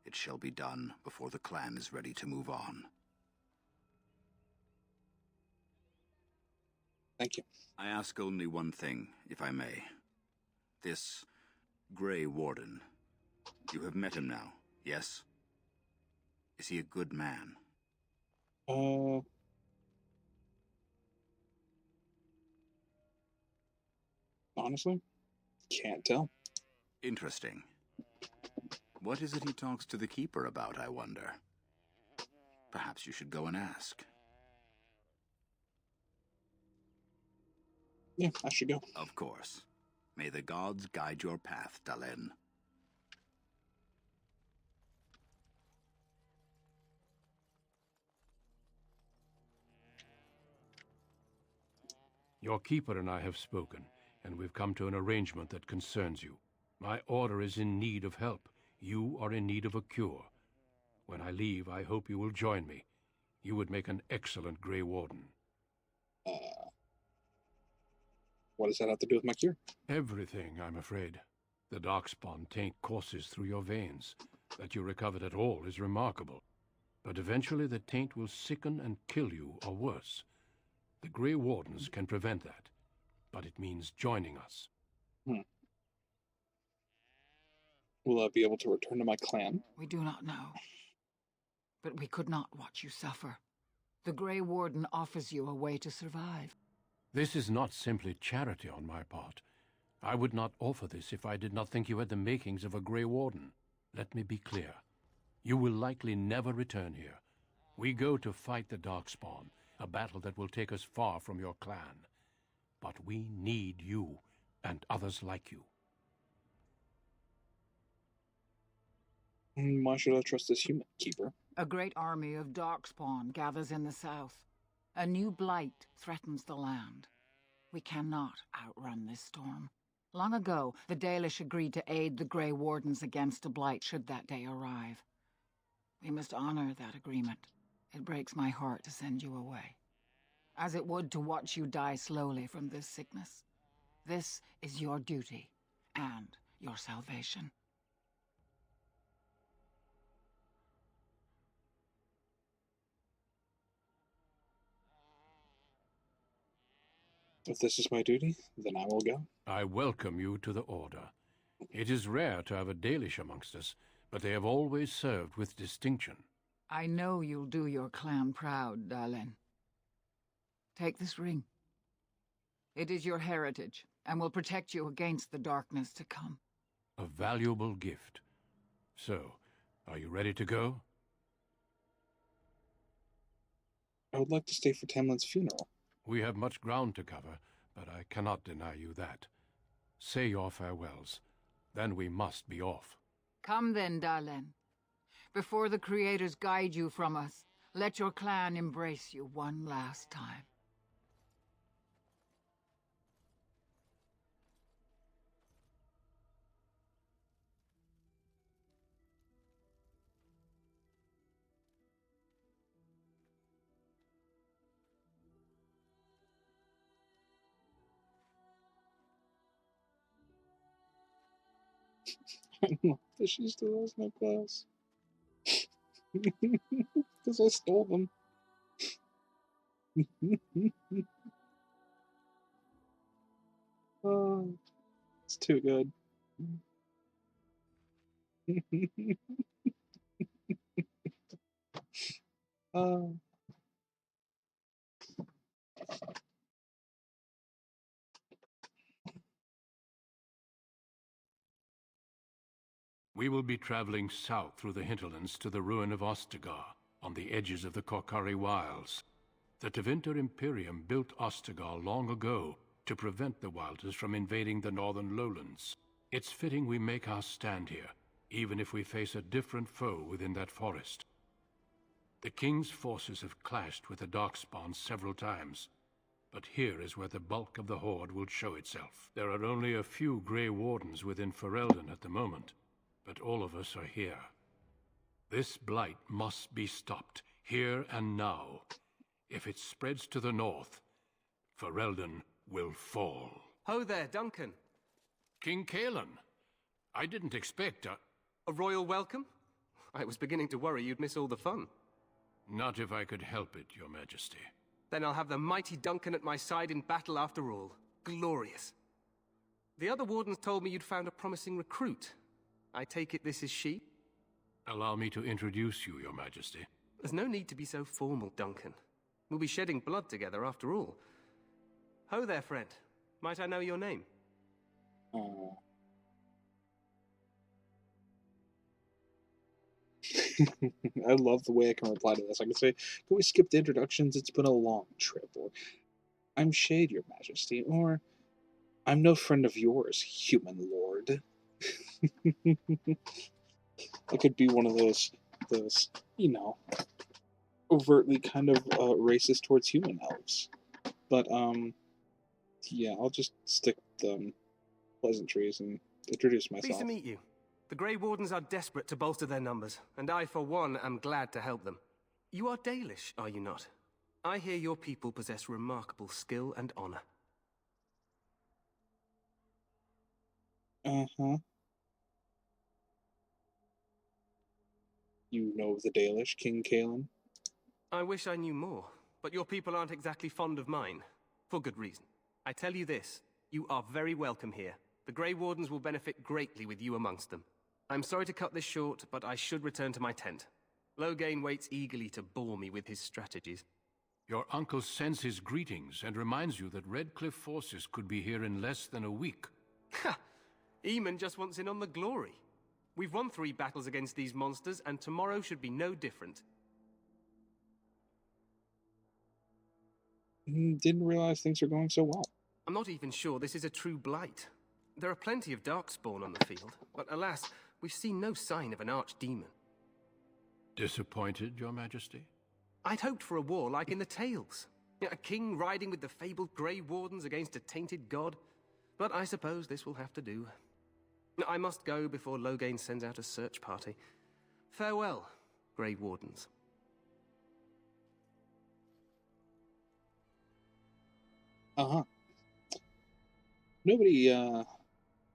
it shall be done before the clan is ready to move on. Thank you. I ask only one thing, if I may. This Grey Warden. You have met him now, yes? Is he a good man? Honestly, can't tell. Interesting. What is it he talks to the Keeper about, I wonder? Perhaps you should go and ask. Yeah, I should go. Of course. May the gods guide your path, Dalen. Your Keeper and I have spoken, and we've come to an arrangement that concerns you. My order is in need of help. You are in need of a cure. When I leave, I hope you will join me. You would make an excellent Grey Warden. What does that have to do with my cure? Everything, I'm afraid. The Darkspawn taint courses through your veins. That you recovered at all is remarkable. But eventually the taint will sicken and kill you, or worse. The Grey Wardens can prevent that, but it means joining us. Will I be able to return to my clan? We do not know. But we could not watch you suffer. The Grey Warden offers you a way to survive. This is not simply charity on my part. I would not offer this if I did not think you had the makings of a Grey Warden. Let me be clear. You will likely never return here. We go to fight the Darkspawn, a battle that will take us far from your clan. But we need you, and others like you. Why should I trust this human, Keeper? A great army of Darkspawn gathers in the south. A new blight threatens the land. We cannot outrun this storm. Long ago, the Dalish agreed to aid the Grey Wardens against a blight should that day arrive. We must honor that agreement. It breaks my heart to send you away, as it would to watch you die slowly from this sickness. This is your duty, and your salvation. If this is my duty, then I will go. I welcome you to the Order. It is rare to have a Dalish amongst us, but they have always served with distinction. I know you'll do your clan proud, Dalen. Take this ring. It is your heritage, and will protect you against the darkness to come. A valuable gift. So, Are you ready to go? I would like to stay for Tamlin's funeral. We have much ground to cover, but I cannot deny you that. Say your farewells. Then we must be off. Come then, Dalen. Before the creators guide you from us, let your clan embrace you one last time. I love that she still has no class. Because I stole them. Oh, it's too good. Oh. We will be traveling south through the hinterlands to the ruin of Ostagar, on the edges of the Korkari Wilds. The Tevinter Imperium built Ostagar long ago to prevent the Wilders from invading the northern lowlands. It's fitting we make our stand here, even if we face a different foe within that forest. The King's forces have clashed with the Darkspawn several times, but here is where the bulk of the Horde will show itself. There are only a few Grey Wardens within Ferelden at the moment, but all of us are here. This blight must be stopped, here and now. If it spreads to the north, Ferelden will fall. Ho there, Duncan. King Kaelin, I didn't expect a royal welcome? I was beginning to worry you'd miss all the fun. Not if I could help it, Your Majesty. Then I'll have the mighty Duncan at my side in battle after all. Glorious. The other wardens told me you'd found a promising recruit. I take it this is she? Allow me to introduce you, Your Majesty. There's no need to be so formal, Duncan. We'll be shedding blood together after all. Ho there, friend. Might I know your name? Oh. I love the way I can reply to this. I can say, can we skip the introductions? It's been a long trip. Or, I'm Shayde, Your Majesty. Or, I'm no friend of yours, human lord. It could be one of those, you know, overtly kind of racist towards human elves. But, yeah, I'll just stick with pleasantries and introduce myself. Pleased to meet you. The Grey Wardens are desperate to bolster their numbers, and I, for one, am glad to help them. You are Dalish, are you not? I hear your people possess remarkable skill and honor. Uh-huh. You know the Dalish, King Kaelin? I wish I knew more, but your people aren't exactly fond of mine. For good reason. I tell you this, you are very welcome here. The Grey Wardens will benefit greatly with you amongst them. I'm sorry to cut this short, but I should return to my tent. Loghain waits eagerly to bore me with his strategies. Your uncle sends his greetings and reminds you that Redcliffe forces could be here in less than a week. Ha! Eamon just wants in on the glory. We've won 3 battles against these monsters, and tomorrow should be no different. Didn't realize things are going so well. I'm not even sure this is a true blight. There are plenty of Darkspawn on the field, but alas, we've seen no sign of an archdemon. Disappointed, Your Majesty? I'd hoped for a war like in the tales. A king riding with the fabled Grey Wardens against a tainted god. But I suppose this will have to do. I must go before Loghain sends out a search party. Farewell, Grey Wardens. Uh-huh. Nobody,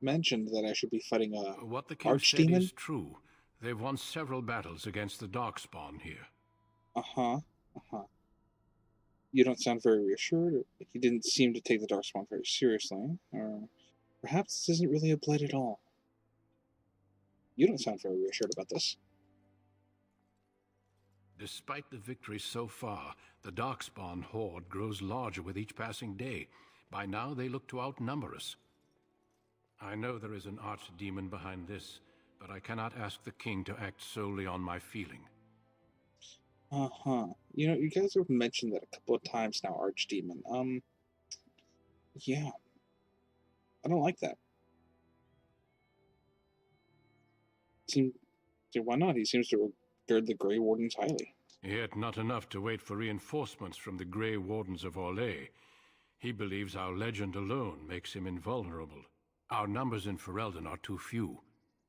mentioned that I should be fighting a What the king archdemon? said is true. They've won several battles against the Darkspawn here. Uh-huh. Uh-huh. You don't sound very reassured. Or you didn't seem to take the Darkspawn very seriously. Or perhaps this isn't really a blight at all. You don't sound very reassured about this. Despite the victory so far, the Darkspawn horde grows larger with each passing day. By now, they look to outnumber us. I know there is an archdemon behind this, but I cannot ask the king to act solely on my feeling. Uh-huh. You know, you guys have mentioned that a couple of times now, Archdemon. Yeah. I don't like that. Why not? He seems to regard the Grey Wardens highly. Yet not enough to wait for reinforcements from the Grey Wardens of Orlais. He believes our legend alone makes him invulnerable. Our numbers in Ferelden are too few.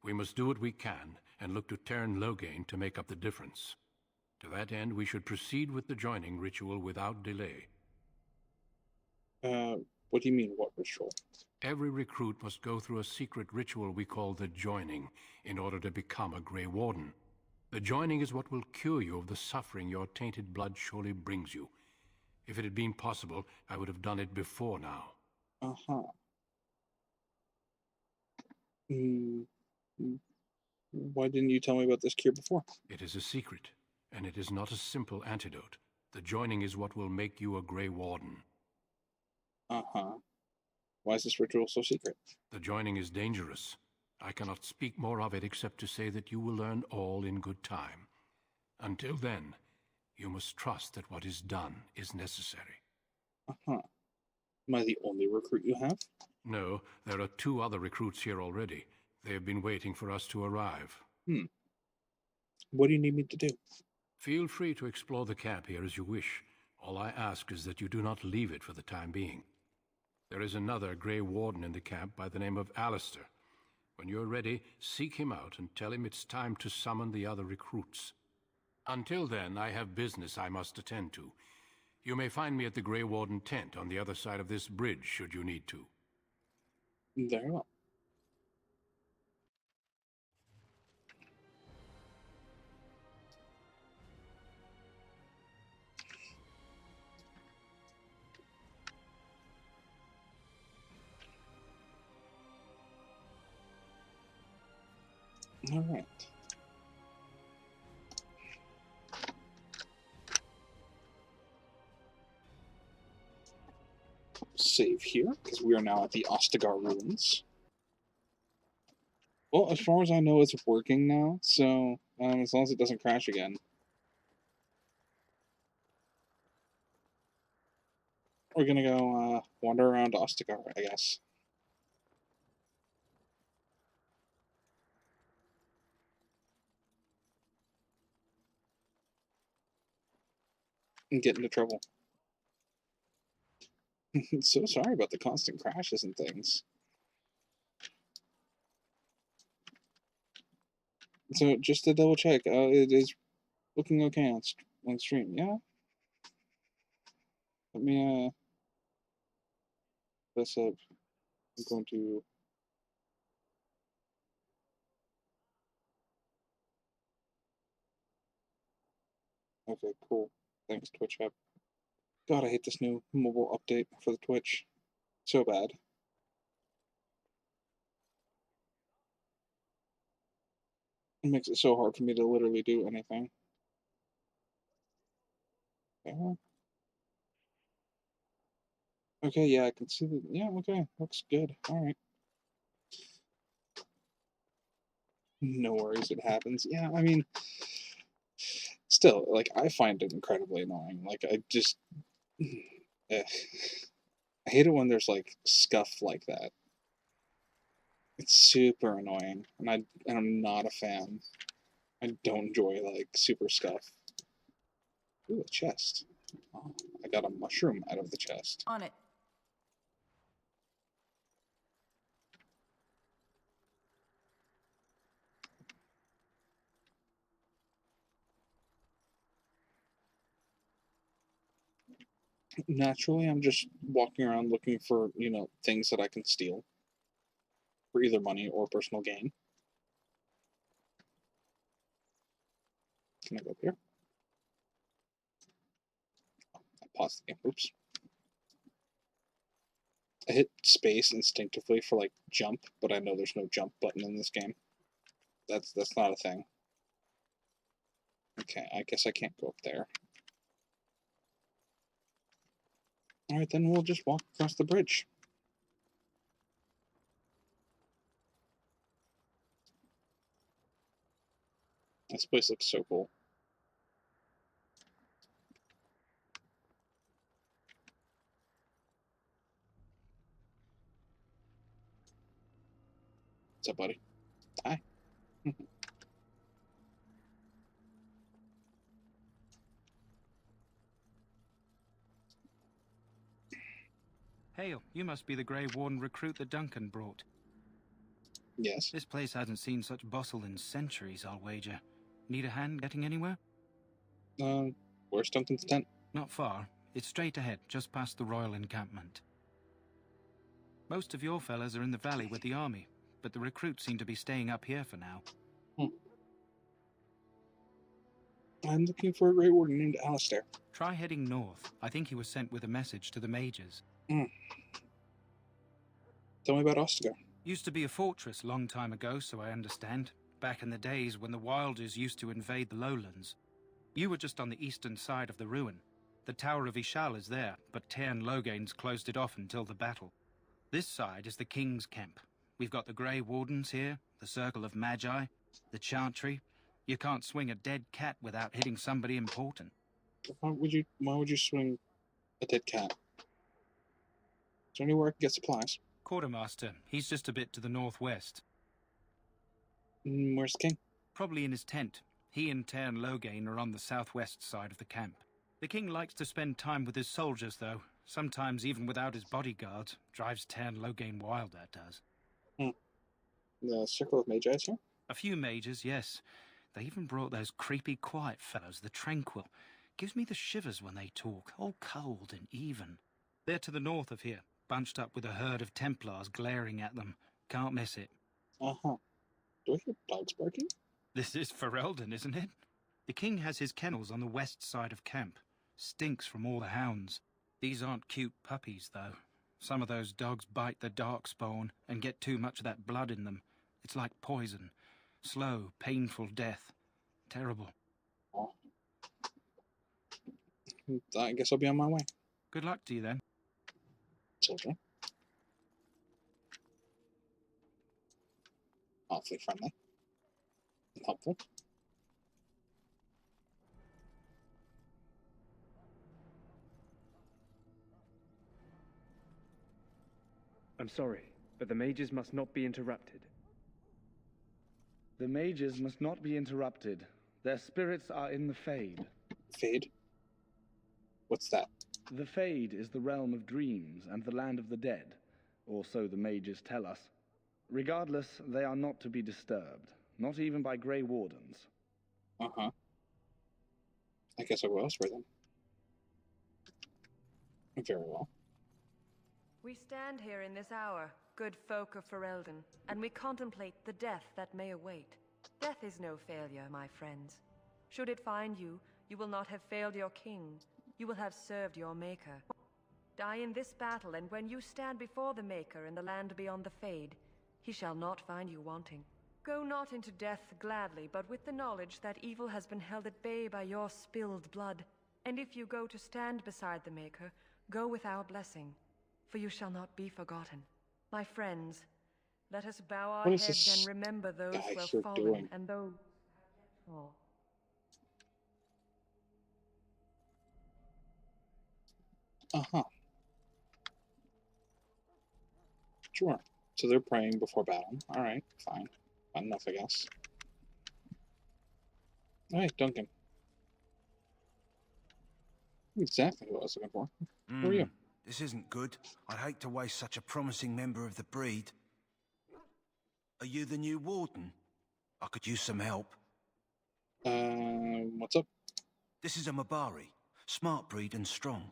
We must do what we can, and look to Teyrn Loghain to make up the difference. To that end, we should proceed with the joining ritual without delay. What do you mean, what ritual? Every recruit must go through a secret ritual we call the joining, in order to become a Grey Warden. The joining is what will cure you of the suffering your tainted blood surely brings you. If it had been possible, I would have done it before now. Uh-huh. Why didn't you tell me about this cure before? It is a secret, and it is not a simple antidote. The joining is what will make you a Grey Warden. Uh-huh. Why is this ritual so secret? The joining is dangerous. I cannot speak more of it except to say that you will learn all in good time. Until then, you must trust that what is done is necessary. Uh-huh. Am I the only recruit you have? No, there are 2 other recruits here already. They have been waiting for us to arrive. What do you need me to do? Feel free to explore the camp here as you wish. All I ask is that you do not leave it for the time being. There is another Grey Warden in the camp by the name of Alistair. When you're ready, seek him out and tell him it's time to summon the other recruits. Until then, I have business I must attend to. You may find me at the Grey Warden tent on the other side of this bridge, should you need to. Very well. All right. Save here, because we are now at the Ostagar ruins. Well, as far as I know, it's working now, so as long as it doesn't crash again. We're gonna go wander around Ostagar, I guess. And get into trouble. So sorry about the constant crashes and things. So just to double check, it is looking okay on stream, yeah? Let me this up. I'm going to okay, cool. Thanks, Twitch app. God, I hate this new mobile update for the Twitch. So bad. It makes it so hard for me to literally do anything. Yeah. Okay, yeah, I can see that. Yeah, okay, looks good. All right. No worries, it happens. Yeah, I mean, still, like, I find it incredibly annoying. Like, I just, I hate it when there's like scuff like that. It's super annoying, and I'm not a fan. I don't enjoy like super scuff. Ooh, a chest. Oh, I got a mushroom out of the chest. On it. Naturally, I'm just walking around looking for, things that I can steal for either money or personal gain. Can I go up here? I paused the game. Oops. I hit space instinctively for like jump, but I know there's no jump button in this game. That's not a thing. Okay, I guess I can't go up there. Alright, then we'll just walk across the bridge. This place looks so cool. What's up, buddy? Hi. Hail, you must be the Grey Warden recruit that Duncan brought. Yes. This place hasn't seen such bustle in centuries, I'll wager. Need a hand getting anywhere? Where's Duncan's tent? Not far. It's straight ahead, just past the royal encampment. Most of your fellas are in the valley with the army, but the recruits seem to be staying up here for now. I'm looking for a Grey Warden named Alistair. Try heading north. I think he was sent with a message to the mages. Tell me about Ostagar. Used to be a fortress long time ago, so I understand. Back in the days when the Wilders used to invade the lowlands. You were just on the eastern side of the ruin. The Tower of Ishal is there, but Tairn Logain's closed it off until the battle. This side is the King's camp. We've got the Grey Wardens here, the Circle of Magi, the Chantry. You can't swing a dead cat without hitting somebody important. Why would you swing a dead cat? Is there anywhere I can get supplies? Quartermaster, he's just a bit to the northwest. Where's the king? Probably in his tent. He and Tairn Logain are on the southwest side of the camp. The king likes to spend time with his soldiers, though. Sometimes even without his bodyguards. Drives Tairn Logain wild, that does. The Circle of Magi is here? A few mages, yes. They even brought those creepy quiet fellows, the Tranquil. Gives me the shivers when they talk, all cold and even. They're to the north of here, bunched up with a herd of Templars glaring at them. Can't miss it. Uh-huh. Do I hear dogs barking? This is Ferelden, isn't it? The king has his kennels on the west side of camp. Stinks from all the hounds. These aren't cute puppies, though. Some of those dogs bite the darkspawn and get too much of that blood in them. It's like poison. Slow, painful death. Terrible. Oh. I guess I'll be on my way. Good luck to you, then. Soldier. Awfully friendly. And helpful. I'm sorry, but the mages must not be interrupted. The mages must not be interrupted. Their spirits are in the Fade. Fade? What's that? The Fade is the realm of dreams and the land of the dead, or so the mages tell us. Regardless, they are not to be disturbed, not even by Grey Wardens. Uh-huh. I guess I'll go elsewhere then. Very well. We stand here in this hour, good folk of Ferelden, and we contemplate the death that may await. Death is no failure, my friends. Should it find you, you will not have failed your king. You will have served your maker. Die in this battle, and when you stand before the Maker in the land beyond the Fade, he shall not find you wanting. Go not into death gladly, but with the knowledge that evil has been held at bay by your spilled blood. And if you go to stand beside the Maker, go with our blessing, for you shall not be forgotten. My friends, let us bow our heads and remember those who have fallen and those who have yet to fall. Uh-huh. Sure. So they're praying before battle. Alright, fine. Fine enough, I guess. Alright, Duncan. Exactly what I was looking for. Who are you? This isn't good. I'd hate to waste such a promising member of the breed. Are you the new warden? I could use some help. What's up? This is a Mabari. Smart breed and strong.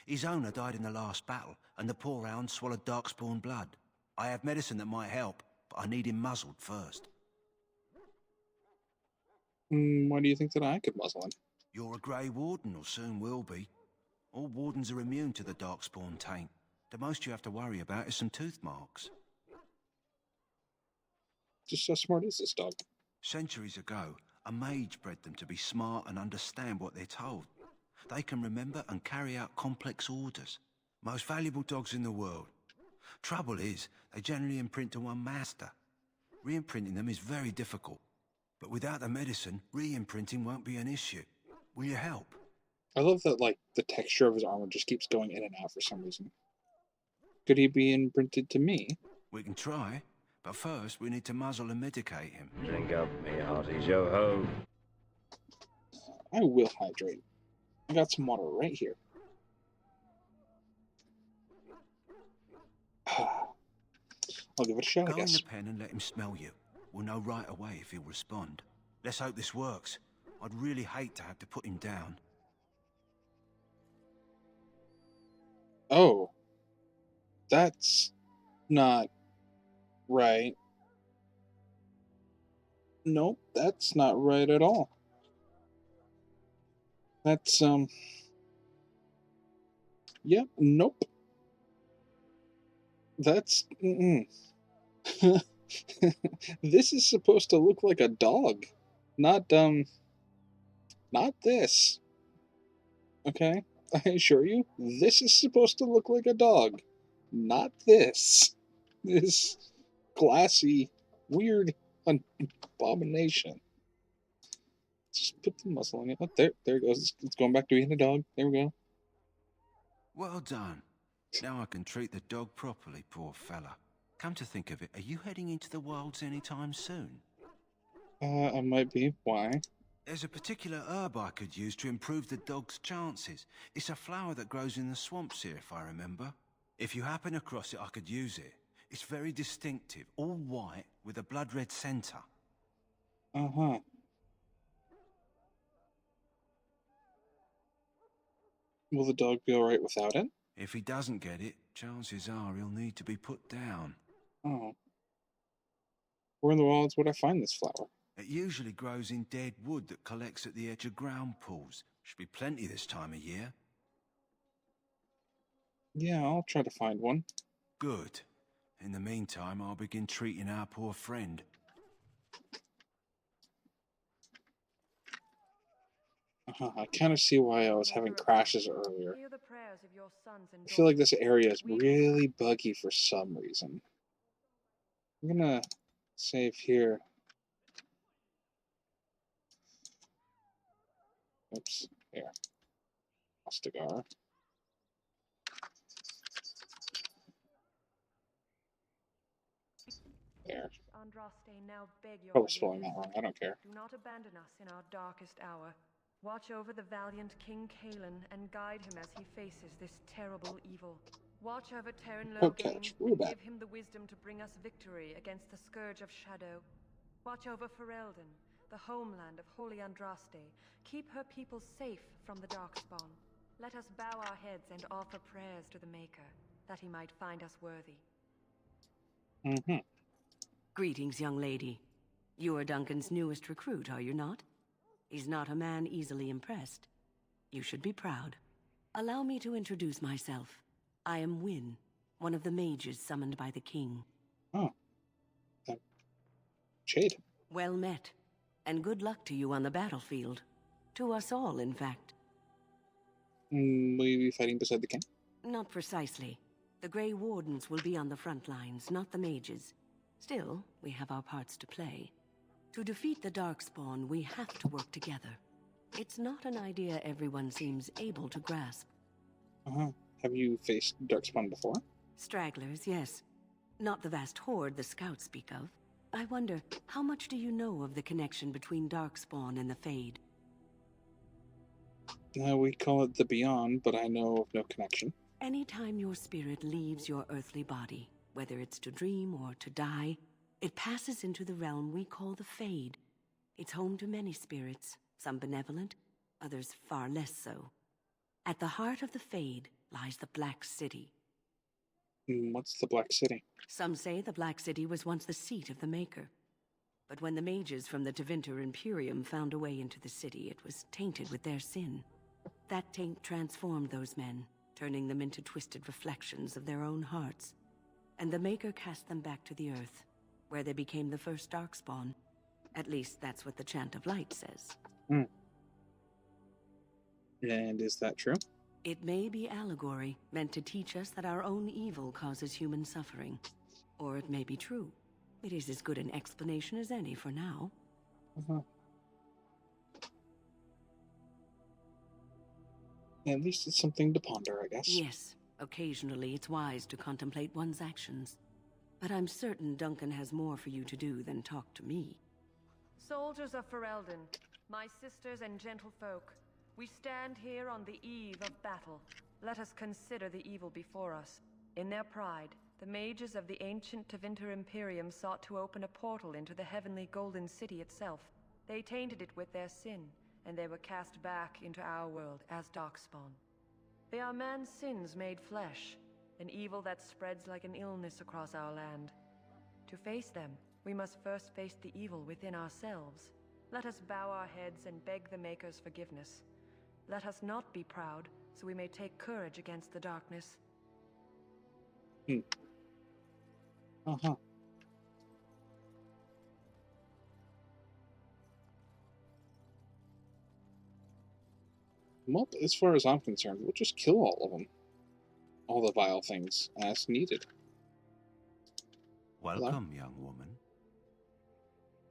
His owner died in the last battle, and the poor hound swallowed darkspawn blood. I have medicine that might help, but I need him muzzled first. Why do you think that I could muzzle him? You're a Grey Warden, or soon will be. All wardens are immune to the darkspawn taint. The most you have to worry about is some tooth marks. Just how smart is this dog? Centuries ago, a mage bred them to be smart and understand what they're told. They can remember and carry out complex orders. Most valuable dogs in the world. Trouble is, they generally imprint to one master. Re-imprinting them is very difficult. But without the medicine, re-imprinting won't be an issue. Will you help? I love that, like, the texture of his armor just keeps going in and out for some reason. Could he be imprinted to me? We can try, but first we need to muzzle and medicate him. Drink up, me hearty yo-ho. I will hydrate. I got some water right here. I'll give it a shot, Go I guess. in the pen and let him smell you. We'll know right away if he'll respond. Let's hope this works. I'd really hate to have to put him down. Oh. That's not right. Nope, that's not right at all. That's, Yep, nope. That's, This is supposed to look like a dog. Not this. Okay? I assure you, this is supposed to look like a dog. Not this. This glassy, weird abomination. Just put the muzzle on it. Oh, there it goes. It's going back to being a dog. There we go. Well done. Now I can treat the dog properly, poor fella. Come to think of it, are you heading into the wilds anytime soon? I might be. Why? There's a particular herb I could use to improve the dog's chances. It's a flower that grows in the swamps here, if I remember. If you happen across it, I could use it. It's very distinctive, all white, with a blood-red centre. Uh-huh. Will the dog be alright without it? If he doesn't get it, chances are he'll need to be put down. Oh. Where in the wilds would I find this flower? It usually grows in dead wood that collects at the edge of ground pools. Should be plenty this time of year. Yeah, I'll try to find one. Good. In the meantime, I'll begin treating our poor friend. I kind of see why I was having crashes earlier. I feel like this area is really buggy for some reason. I'm gonna save here. Oops, here. Ostagar. There. Probably spelling that wrong. I don't care. Do not abandon us in our darkest hour. Watch over the valiant King Kalen and guide him as he faces this terrible evil. Watch over Terran Logain and give him the wisdom to bring us victory against the Scourge of Shadow. Watch over Ferelden, the homeland of Holy Andraste. Keep her people safe from the Darkspawn. Let us bow our heads and offer prayers to the Maker, that he might find us worthy. Mm-hmm. Greetings, young lady. You are Duncan's newest recruit, are you not? He's not a man easily impressed. You should be proud. Allow me to introduce myself. I am Wynne, one of the mages summoned by the king. Oh. Shayde. Well met. And good luck to you on the battlefield. To us all, in fact. Will you be fighting beside the king? Not precisely. The Grey Wardens will be on the front lines, not the mages. Still, we have our parts to play. To defeat the Darkspawn, we have to work together. It's not an idea everyone seems able to grasp. Uh-huh. Have you faced Darkspawn before? Stragglers, yes. Not the vast horde the scouts speak of. I wonder, how much do you know of the connection between Darkspawn and the Fade? We call it the Beyond, but I know of no connection. Anytime your spirit leaves your earthly body, whether it's to dream or to die, it passes into the realm we call the Fade. It's home to many spirits, some benevolent, others far less so. At the heart of the Fade lies the Black City. What's the Black City? Some say the Black City was once the seat of the Maker. But when the mages from the Tevinter Imperium found a way into the city, it was tainted with their sin. That taint transformed those men, turning them into twisted reflections of their own hearts. And the Maker cast them back to the Earth, where they became the first Darkspawn. At least that's what the Chant of Light says. And is that true? It may be allegory, meant to teach us that our own evil causes human suffering. Or it may be true. It is as good an explanation as any for now. Uh-huh. At least it's something to ponder, I guess. Yes, occasionally it's wise to contemplate one's actions. But I'm certain Duncan has more for you to do than talk to me. Soldiers of Ferelden, my sisters and gentlefolk, we stand here on the eve of battle. Let us consider the evil before us. In their pride, the mages of the ancient Tevinter Imperium sought to open a portal into the heavenly Golden City itself. They tainted it with their sin, and they were cast back into our world as Darkspawn. They are man's sins made flesh, an evil that spreads like an illness across our land. To face them, we must first face the evil within ourselves. Let us bow our heads and beg the Maker's forgiveness. Let us not be proud, so we may take courage against the darkness. Uh-huh. Well, as far as I'm concerned, we'll just kill all of them. All the vile things, as needed. Welcome, young woman.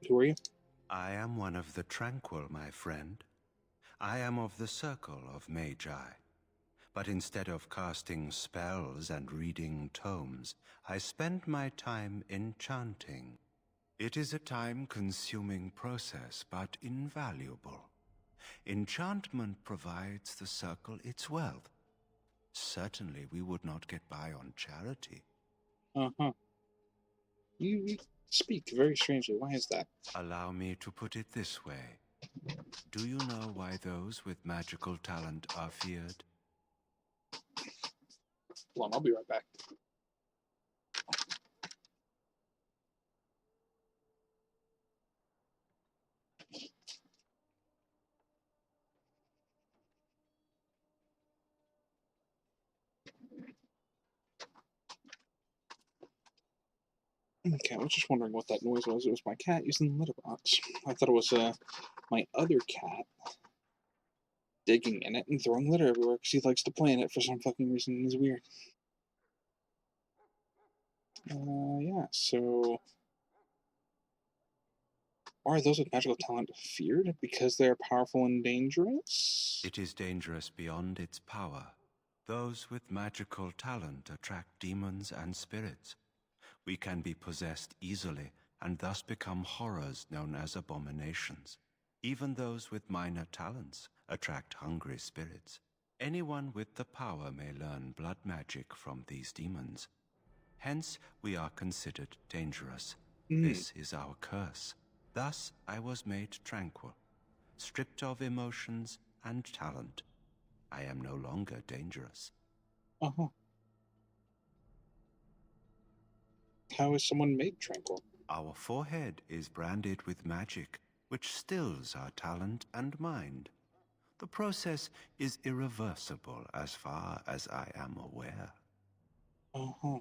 Who are you? I am one of the Tranquil, my friend. I am of the Circle of Magi. But instead of casting spells and reading tomes, I spend my time enchanting. It is a time-consuming process, but invaluable. Enchantment provides the Circle its wealth. Certainly we would not get by on charity. Uh-huh. You speak very strangely. Why is that? Allow me to put it this way. Do you know why those with magical talent are feared? Hold on, I'll be right back. Okay, I was just wondering what that noise was. It was my cat using the litter box. I thought it was my other cat digging in it and throwing litter everywhere because he likes to play in it for some fucking reason. He's weird. Yeah, so... Are those with magical talent feared because they are powerful and dangerous? It is dangerous beyond its power. Those with magical talent attract demons and spirits. We can be possessed easily and thus become horrors known as abominations. Even those with minor talents attract hungry spirits. Anyone with the power may learn blood magic from these demons. Hence, we are considered dangerous. This is our curse. Thus, I was made tranquil, stripped of emotions and talent. I am no longer dangerous. Uh-huh. How is someone made tranquil? Our forehead is branded with magic, which stills our talent and mind. The process is irreversible as far as I am aware. Uh-huh.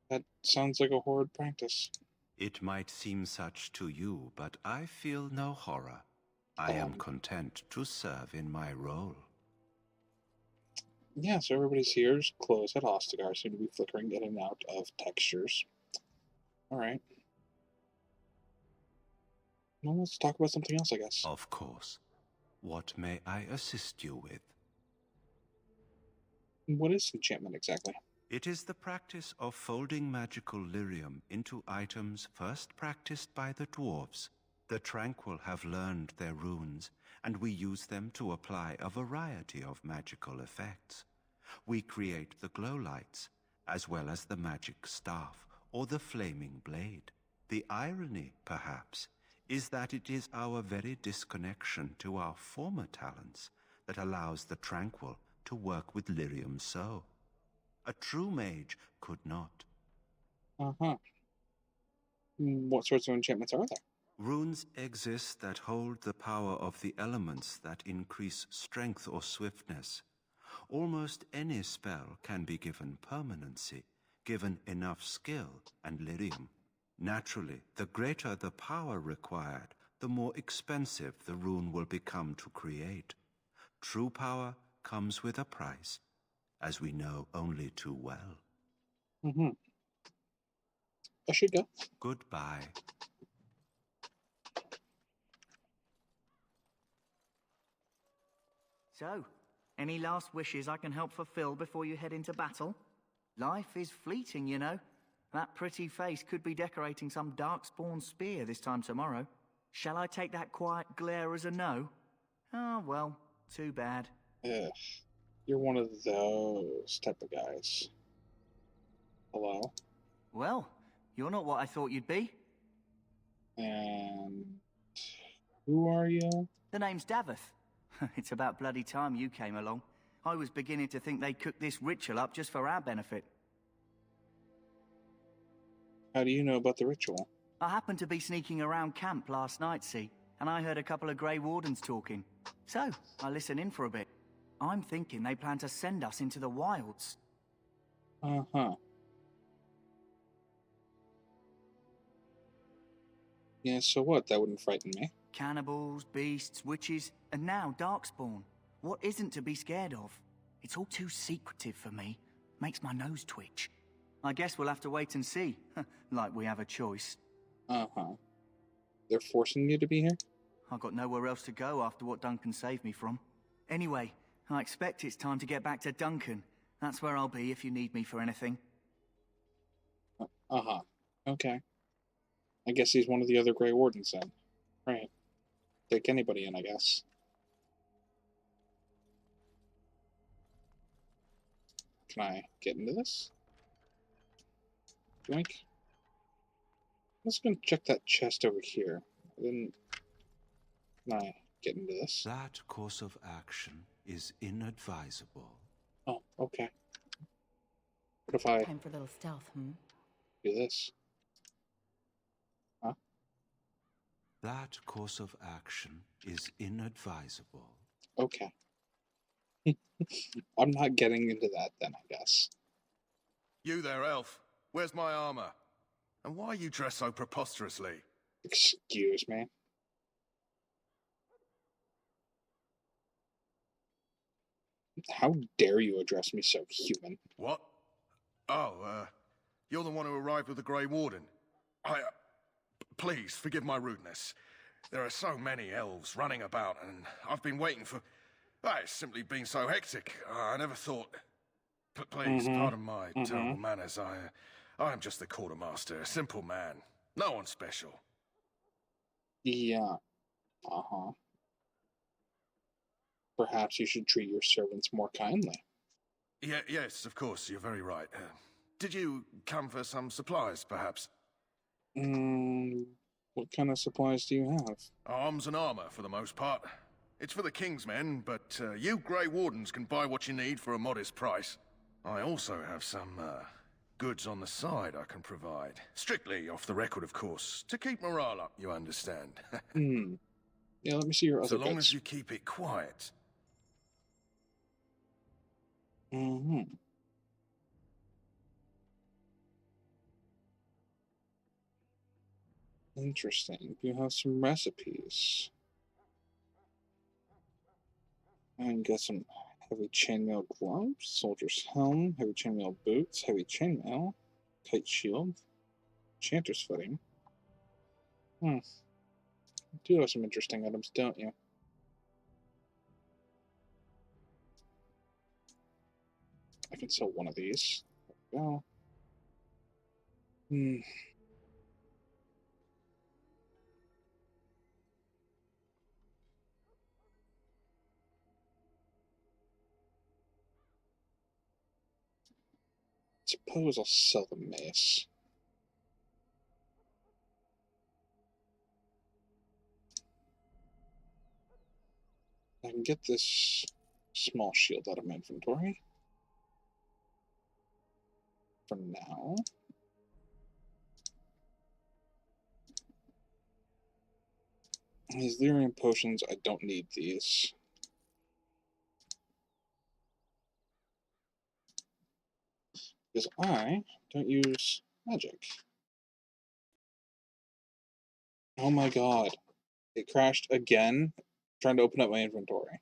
That sounds like a horrid practice. It might seem such to you, but I feel no horror. I am content to serve in my role. Yeah, so everybody's here's clothes at Ostagar seem to be flickering in and out of textures. Alright. Well, let's talk about something else, I guess. Of course. What may I assist you with? What is enchantment exactly? It is the practice of folding magical lyrium into items first practiced by the dwarves. The Tranquil have learned their runes, and we use them to apply a variety of magical effects. We create the glow lights, as well as the magic staff or the flaming blade. The irony, perhaps, is that it is our very disconnection to our former talents that allows the Tranquil to work with lyrium so. A true mage could not. Uh-huh. What sorts of enchantments are there? Runes exist that hold the power of the elements that increase strength or swiftness. Almost any spell can be given permanency, given enough skill and lyrium. Naturally, the greater the power required, the more expensive the rune will become to create. True power comes with a price, as we know only too well. I should go. Goodbye. So, any last wishes I can help fulfill before you head into battle? Life is fleeting, you know. That pretty face could be decorating some darkspawn spear this time tomorrow. Shall I take that quiet glare as a no? Oh, well, too bad. Ugh. You're one of those type of guys. Hello? Well, you're not what I thought you'd be. And who are you? The name's Davith. It's about bloody time you came along. I was beginning to think they cooked this ritual up just for our benefit. How do you know about the ritual? I happened to be sneaking around camp last night, see, and I heard a couple of Grey Wardens talking. So, I listened in for a bit. I'm thinking they plan to send us into the wilds. Uh-huh. Yeah, so what? That wouldn't frighten me. Cannibals, beasts, witches, and now Darkspawn. What isn't to be scared of? It's all too secretive for me. Makes my nose twitch. I guess we'll have to wait and see. Like we have a choice. Uh-huh. They're forcing you to be here? I've got nowhere else to go after what Duncan saved me from. Anyway, I expect it's time to get back to Duncan. That's where I'll be if you need me for anything. Uh-huh. Okay. I guess he's one of the other Grey Wardens then. Right. Take anybody in, I guess. Can I get into this? Yoink. Let's go and check that chest over here. Then can I get into this? That course of action is inadvisable. Oh, okay. What if I Time for a little stealth, do this? Huh? That course of action is inadvisable. Okay. I'm not getting into that then, I guess. You there, elf. Where's my armor? And why are you dressed so preposterously? Excuse me. How dare you address me so human? What? Oh, you're the one who arrived with the Grey Warden. Please, forgive my rudeness. There are so many elves running about, and I've been waiting for... It's simply been so hectic. I never thought... Please, pardon my terrible manners. I am just the quartermaster, a simple man. No one special. Yeah. Uh-huh. Perhaps you should treat your servants more kindly. Yes, of course, you're very right. Did you come for some supplies, perhaps? What kind of supplies do you have? Arms and armor, for the most part. It's for the King's men, but you Grey Wardens can buy what you need for a modest price. I also have some goods on the side I can provide. Strictly off the record, of course. To keep morale up, you understand. Yeah, let me see your other So long goods. as you keep it quiet. Interesting. You have some recipes. And got some heavy chainmail gloves, soldier's helm, heavy chainmail boots, heavy chainmail, kite shield, enchanter's footing. You do have some interesting items, don't you? I can sell one of these. There we go. Suppose I'll sell the mace. I can get this small shield out of my inventory. For now. These lyrium potions, I don't need these. Because I don't use magic. Oh my god. It crashed again, trying to open up my inventory.